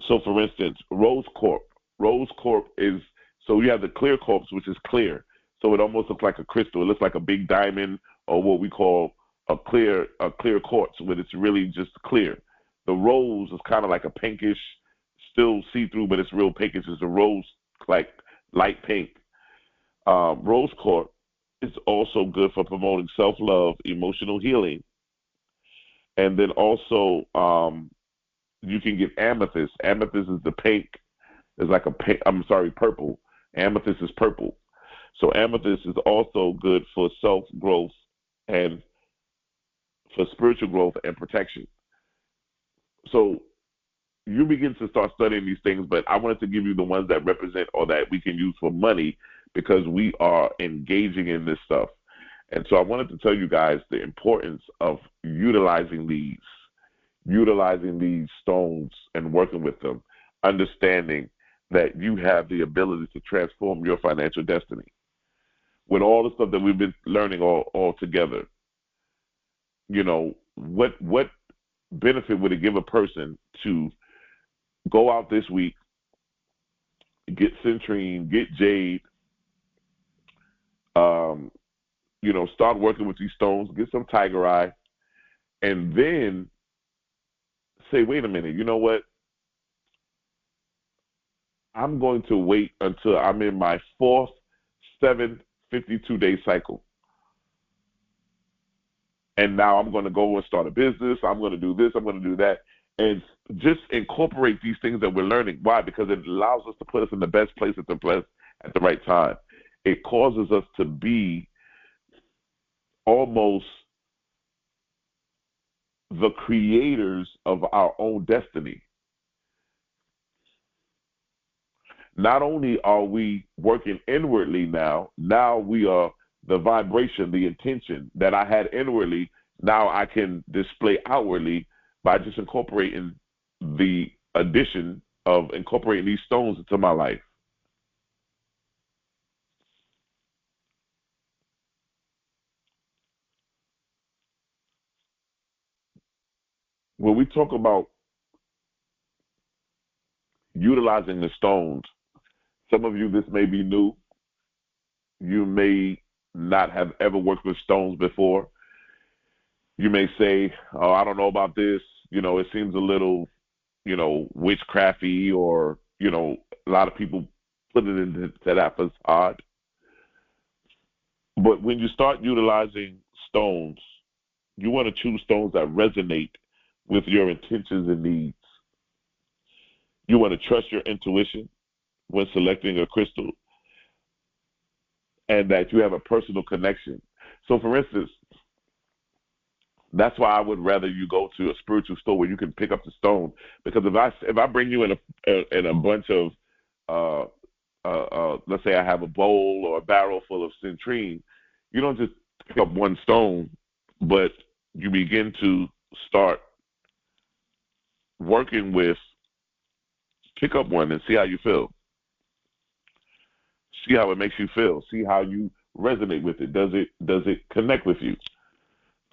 so, for instance, rose quartz. Rose quartz is, so you have the clear quartz, which is clear. So it almost looks like a crystal. It looks like a big diamond, or what we call a clear quartz, when it's really just clear. The rose is kind of like a pinkish, still see-through, but it's real pinkish. It's a rose, like light pink. Rose quartz is also good for promoting self-love, emotional healing, and then also you can get amethyst. Amethyst is the pink. It's like a pink. I'm sorry, purple. Amethyst is purple. So amethyst is also good for self-growth and for spiritual growth and protection. So you begin to start studying these things, but I wanted to give you the ones that represent or that we can use for money because we are engaging in this stuff. And so I wanted to tell you guys the importance of utilizing these stones and working with them, understanding that you have the ability to transform your financial destiny. With all the stuff that we've been learning all together, what benefit would it give a person to go out this week, get citrine, get jade, um, start working with these stones, get some tiger eye, and then say, wait a minute, you know what? I'm going to wait until I'm in my fourth 752-day cycle. And now I'm going to go and start a business. I'm going to do this. I'm going to do that. And just incorporate these things that we're learning. Why? Because it allows us to put us in the best place at the right time. It causes us to be almost the creators of our own destiny. Not only are we working inwardly now we are the vibration, the intention that I had inwardly, now I can display outwardly by just incorporating the addition of incorporating these stones into my life. When we talk about utilizing the stones, some of you, this may be new. You may not have ever worked with stones before. You may say, oh, I don't know about this. It seems a little, witchcrafty, or, a lot of people put it into that facade. But when you start utilizing stones, you want to choose stones that resonate with your intentions and needs. You want to trust your intuition when selecting a crystal, and that you have a personal connection. So, for instance, that's why I would rather you go to a spiritual store where you can pick up the stone. Because if I bring you in a bunch of let's say I have a bowl or a barrel full of citrine, you don't just pick up one stone, but you begin to start working with, pick up one and see how you feel. See how it makes you feel. See how you resonate with it. Does it connect with you?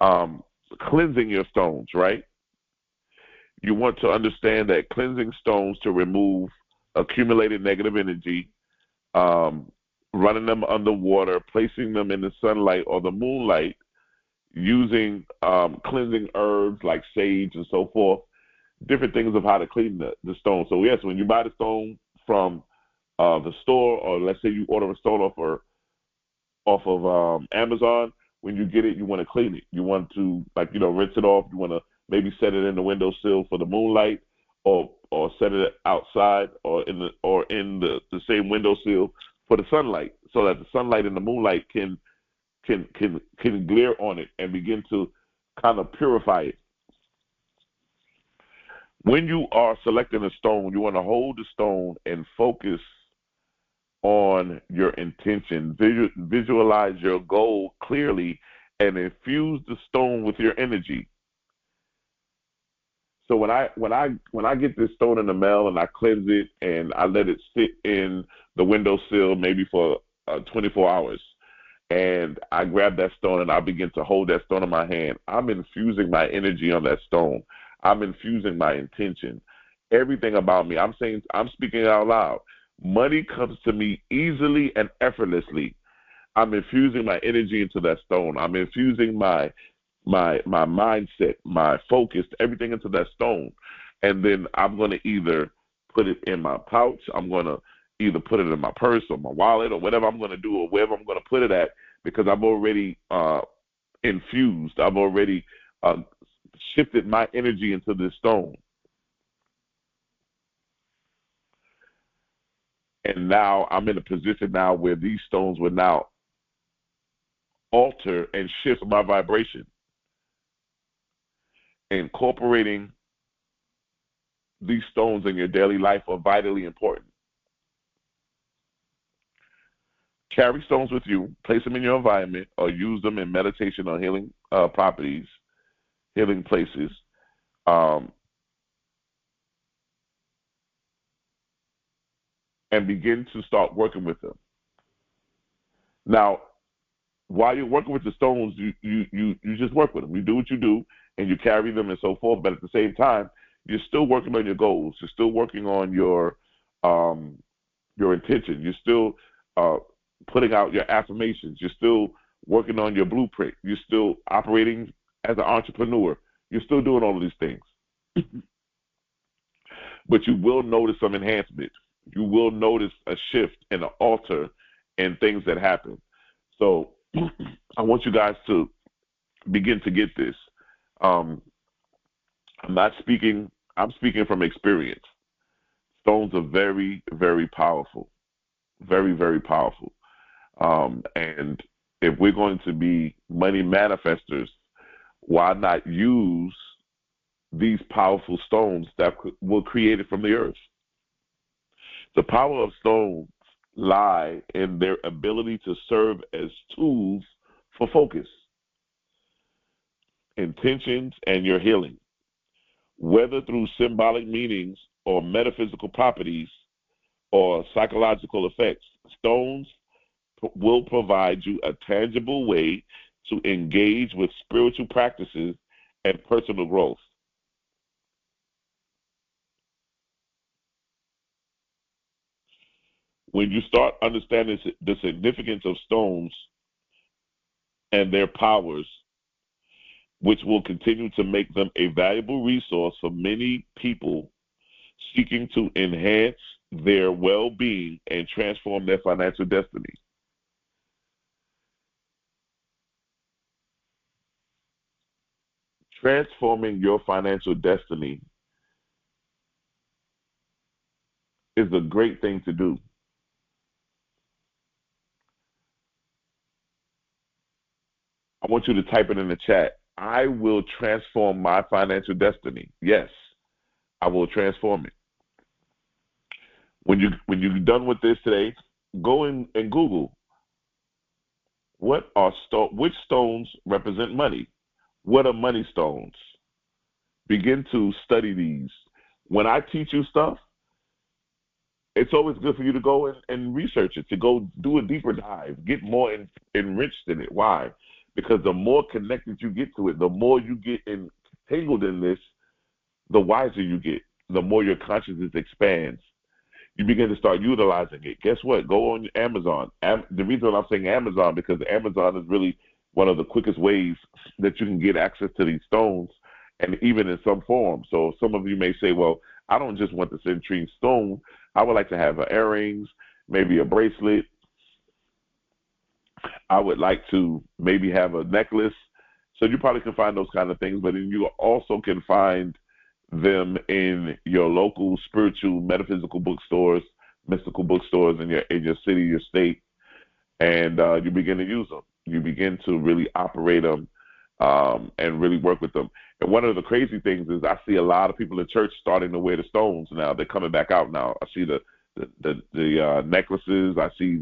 Cleansing your stones, right? You want to understand that cleansing stones to remove accumulated negative energy, running them underwater, placing them in the sunlight or the moonlight, using cleansing herbs like sage and so forth, different things of how to clean the stone. So yes, when you buy the stone from the store, or let's say you order a stone off of Amazon, when you get it, you want to clean it. You want to rinse it off. You want to maybe set it in the windowsill for the moonlight, or set it outside, or in the same windowsill for the sunlight, so that the sunlight and the moonlight can glare on it and begin to kind of purify it. When you are selecting a stone, you want to hold the stone and focus on your intention. Visualize your goal clearly and infuse the stone with your energy. So when I get this stone in the mail and I cleanse it and I let it sit in the windowsill maybe for 24 hours, and I grab that stone and I begin to hold that stone in my hand, I'm infusing my energy on that stone. I'm infusing my intention. Everything about me. I'm speaking it out loud. Money comes to me easily and effortlessly. I'm infusing my energy into that stone. I'm infusing my mindset, my focus, everything into that stone. And then I'm going to either put it in my pouch, I'm going to either put it in my purse or my wallet or whatever I'm going to do or wherever I'm going to put it at, because I've already infused, I've already shifted my energy into this stone. And now I'm in a position now where these stones will now alter and shift my vibration. Incorporating these stones in your daily life are vitally important. Carry stones with you, place them in your environment, or use them in meditation or healing properties, healing places. And begin to start working with them. Now, while you're working with the stones, you just work with them. You do what you do, and you carry them and so forth. But at the same time, you're still working on your goals. You're still working on your intention. You're still putting out your affirmations. You're still working on your blueprint. You're still operating as an entrepreneur. You're still doing all of these things. But you will notice some enhancement. You will notice a shift and an alter in things that happen. So I want you guys to begin to get this. I'm speaking from experience. Stones are very, very powerful. Very, very powerful. And if we're going to be money manifestors, why not use these powerful stones that were created from the earth? The power of stones lie in their ability to serve as tools for focus, intentions, and your healing. Whether through symbolic meanings or metaphysical properties or psychological effects, stones will provide you a tangible way to engage with spiritual practices and personal growth. When you start understanding the significance of stones and their powers, which will continue to make them a valuable resource for many people seeking to enhance their well-being and transform their financial destiny. Transforming your financial destiny is a great thing to do. I want you to type it in the chat. I will transform my financial destiny. Yes, I will transform it. When you're done with this today, go in and Google which stones represent money. What are money stones? Begin to study these. When I teach you stuff, it's always good for you to go and research it, to go do a deeper dive, get more enriched in it. Why? Because the more connected you get to it, the more you get entangled in this, the wiser you get, the more your consciousness expands. You begin to start utilizing it. Guess what? Go on Amazon. The reason I'm saying Amazon, because Amazon is really one of the quickest ways that you can get access to these stones, and even in some form. So some of you may say, well, I don't just want the citrine stone. I would like to have earrings, maybe a bracelet. I would like to maybe have a necklace. So you probably can find those kind of things, but then you also can find them in your local spiritual, metaphysical bookstores, mystical bookstores in your city, your state, and you begin to use them. You begin to really operate them and really work with them. And one of the crazy things is I see a lot of people in church starting to wear the stones now. They're coming back out now. I see the necklaces. I see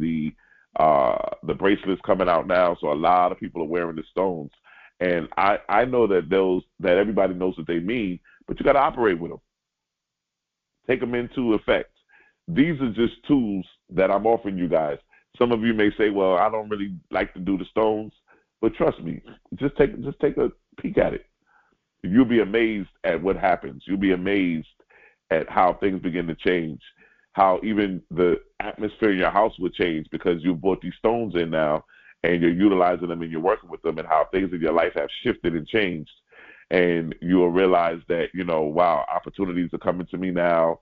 the bracelets coming out now. So a lot of people are wearing the stones. And I know that everybody knows what they mean, but you got to operate with them. Take them into effect. These are just tools that I'm offering you guys. Some of you may say, well, I don't really like to do the stones, but trust me, just take a peek at it. You'll be amazed at what happens. You'll be amazed at how things begin to change, how even the atmosphere in your house will change because you brought these stones in now and you're utilizing them and you're working with them, and how things in your life have shifted and changed. And you'll realize that, wow, opportunities are coming to me now.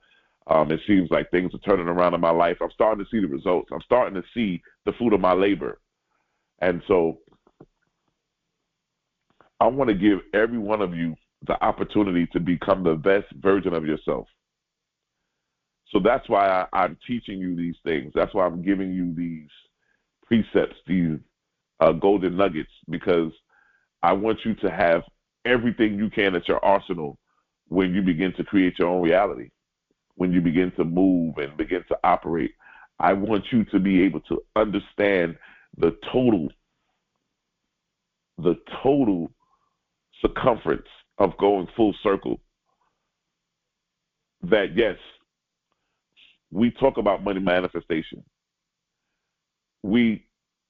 It seems like things are turning around in my life. I'm starting to see the results. I'm starting to see the fruit of my labor. And so I want to give every one of you the opportunity to become the best version of yourself. So that's why I'm teaching you these things. That's why I'm giving you these precepts, these golden nuggets, because I want you to have everything you can at your arsenal when you begin to create your own reality, when you begin to move and begin to operate. I want you to be able to understand the total circumference of going full circle. That, yes, we talk about money manifestation. We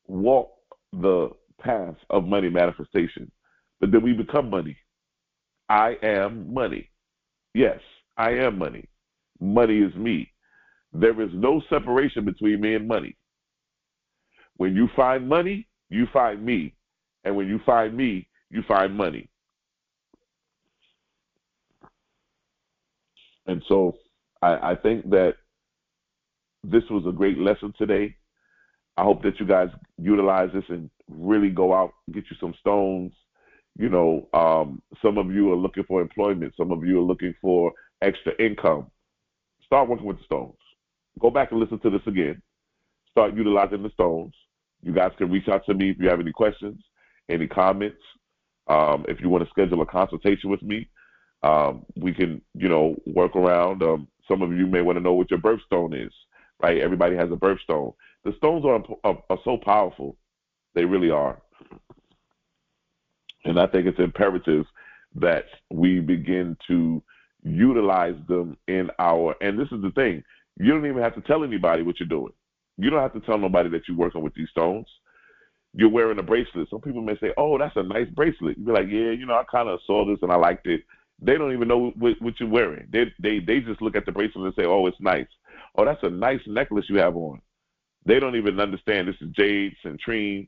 walk the path of money manifestation, but then we become money. I am money. Yes, I am money. Money is me. There is no separation between me and money. When you find money, you find me. And when you find me, you find money. And so I think that this was a great lesson today. I hope that you guys utilize this and really go out and get you some stones. Some of you are looking for employment. Some of you are looking for extra income. Start working with the stones. Go back and listen to this again. Start utilizing the stones. You guys can reach out to me if you have any questions, any comments. If you want to schedule a consultation with me, we can, work around. Some of you may want to know what your birthstone is, right? Everybody has a birthstone. The stones are so powerful. They really are. And I think it's imperative that we begin to utilize them and this is the thing, you don't even have to tell anybody what you're doing. You don't have to tell nobody that you're working with these stones. You're wearing a bracelet. Some people may say, oh, that's a nice bracelet. You'd be like, yeah, I kind of saw this and I liked it. They don't even know what you're wearing. They just look at the bracelet and say, oh, it's nice. Oh, that's a nice necklace you have on. They don't even understand this is jade, citrine,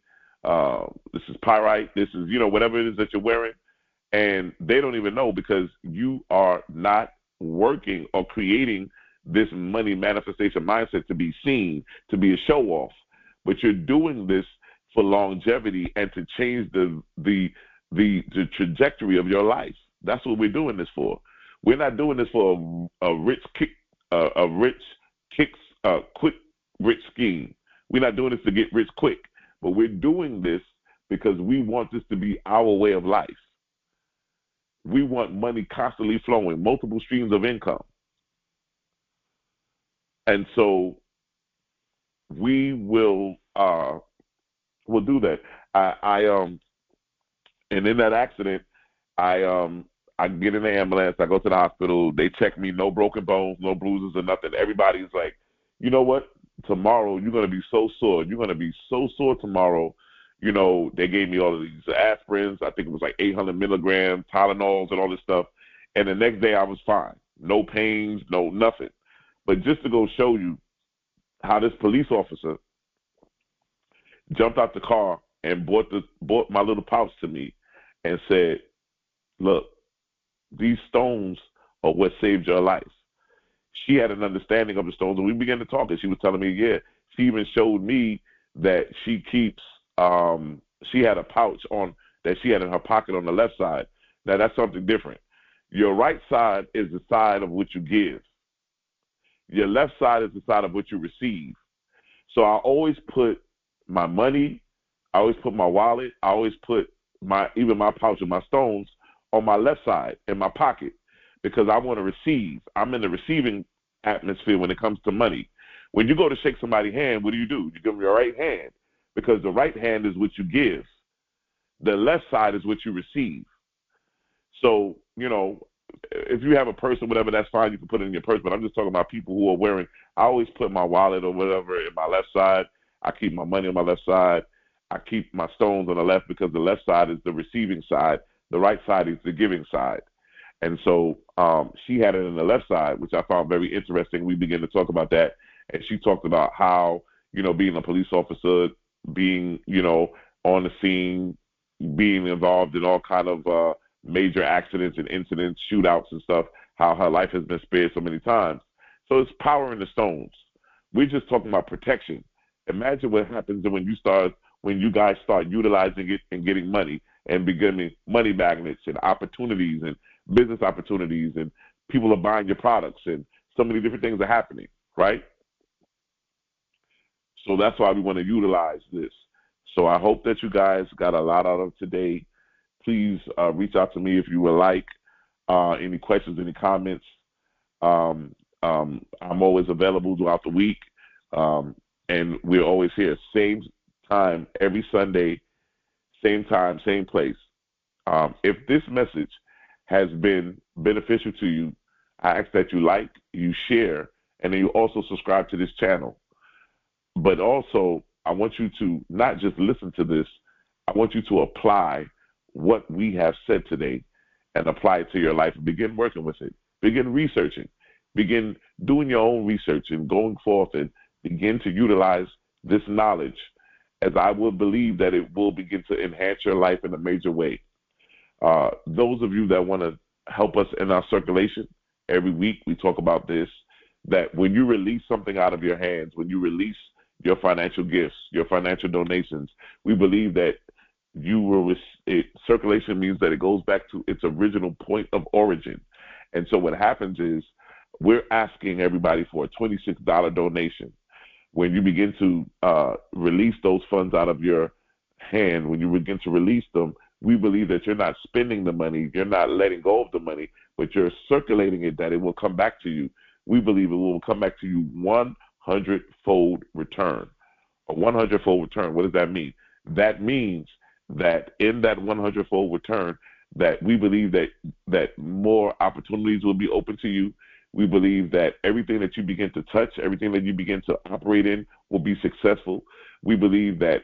this is pyrite, this is, whatever it is that you're wearing. And they don't even know because you are not working or creating this money manifestation mindset to be seen, to be a show off. But you're doing this for longevity and to change the trajectory of your life. That's what we're doing this for. We're not doing this for quick rich scheme. We're not doing this to get rich quick, but we're doing this because we want this to be our way of life. We want money constantly flowing, multiple streams of income. And so we will do that. And in that accident, I get in the ambulance, I go to the hospital, they check me, no broken bones, no bruises or nothing. Everybody's like, you know what? Tomorrow you're going to be so sore. You're going to be so sore tomorrow. They gave me all of these aspirins. I think it was like 800 milligrams, Tylenols and all this stuff. And the next day I was fine. No pains, no nothing. But just to go show you how this police officer jumped out the car and brought my little pouch to me and said, look, these stones are what saved your life. She had an understanding of the stones, and we began to talk, and she was telling me, yeah, she even showed me that she keeps, she had a pouch on that she had in her pocket on the left side. Now, that's something different. Your right side is the side of what you give. Your left side is the side of what you receive. So I always put my money, I always put my wallet, I always put even my pouch and my stones on my left side in my pocket because I want to receive. I'm in the receiving atmosphere when it comes to money. When you go to shake somebody's hand, what do? You give them your right hand because the right hand is what you give. The left side is what you receive. So, if you have a purse or whatever, that's fine. You can put it in your purse. But I'm just talking about people who are wearing, I always put my wallet or whatever in my left side. I keep my money on my left side. I keep my stones on the left because the left side is the receiving side. The right side is the giving side. And so she had it in the left side, which I found very interesting. We began to talk about that. And she talked about how, being a police officer, being, on the scene, being involved in all kind of major accidents and incidents, shootouts and stuff, how her life has been spared so many times. So it's power in the stones. We're just talking about protection. Imagine what happens when you guys start utilizing it and getting money and beginning money magnets and opportunities and business opportunities, and people are buying your products and so many different things are happening, right? So that's why we want to utilize this. So I hope that you guys got a lot out of today. Please reach out to me if you would like. Any questions, any comments. I'm always available throughout the week. And we're always here. Same time, every Sunday, same time, same place. If this message has been beneficial to you, I ask that you like, you share, and then you also subscribe to this channel. But also, I want you to not just listen to this, I want you to apply what we have said today and apply it to your life and begin working with it. Begin researching. Begin doing your own research and going forth and begin to utilize this knowledge, as I will believe that it will begin to enhance your life in a major way. Those of you that want to help us in our circulation, every week we talk about this, that when you release something out of your hands, when you release your financial gifts, your financial donations, we believe that circulation means that it goes back to its original point of origin. And so what happens is we're asking everybody for a $26 donation. When you begin to release those funds out of your hand, when you begin to release them, we believe that you're not spending the money, you're not letting go of the money, but you're circulating it, that it will come back to you. We believe it will come back to you 100-fold return. A 100-fold return, what does that mean? That means that in that 100-fold return, that we believe that more opportunities will be open to you. We believe that everything that you begin to touch, everything that you begin to operate in will be successful. We believe that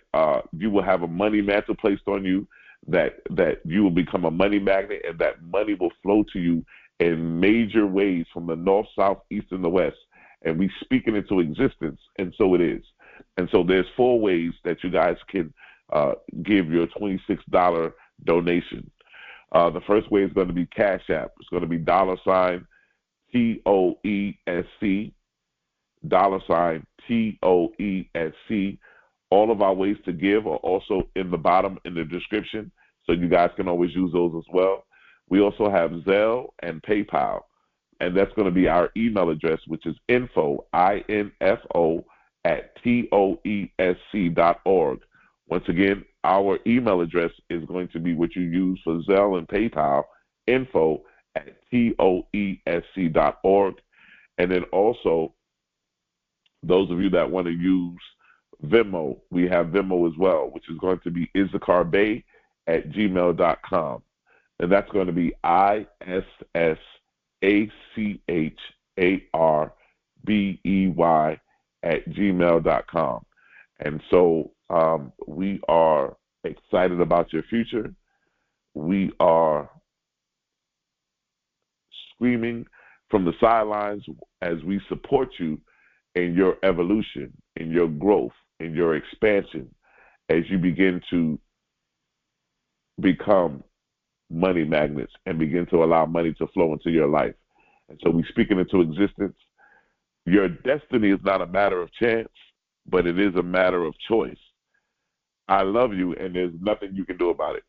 you will have a money mantle placed on you, that you will become a money magnet, and that money will flow to you in major ways from the north, south, east, and the west. And we speak it into existence, and so it is. And so there's 4 ways that you guys can give your $26 donation. The first way is going to be Cash App. It's going to be $TOESC, $TOESC. All of our ways to give are also in the bottom in the description, so you guys can always use those as well. We also have Zelle and PayPal, and that's going to be our email address, which is info, INFO, @TOESC.org. Once again, our email address is going to be what you use for Zelle and PayPal, info, @TOESC.org. And then also, those of you that want to use Venmo, we have Venmo as well, which is going to be issacharbey@gmail.com. And that's going to be ISSACHARBEY@gmail.com. And so we are excited about your future. We are screaming from the sidelines as we support you in your evolution, in your growth, in your expansion, as you begin to become money magnets and begin to allow money to flow into your life. And so we speak it into existence. Your destiny is not a matter of chance, but it is a matter of choice. I love you, and there's nothing you can do about it.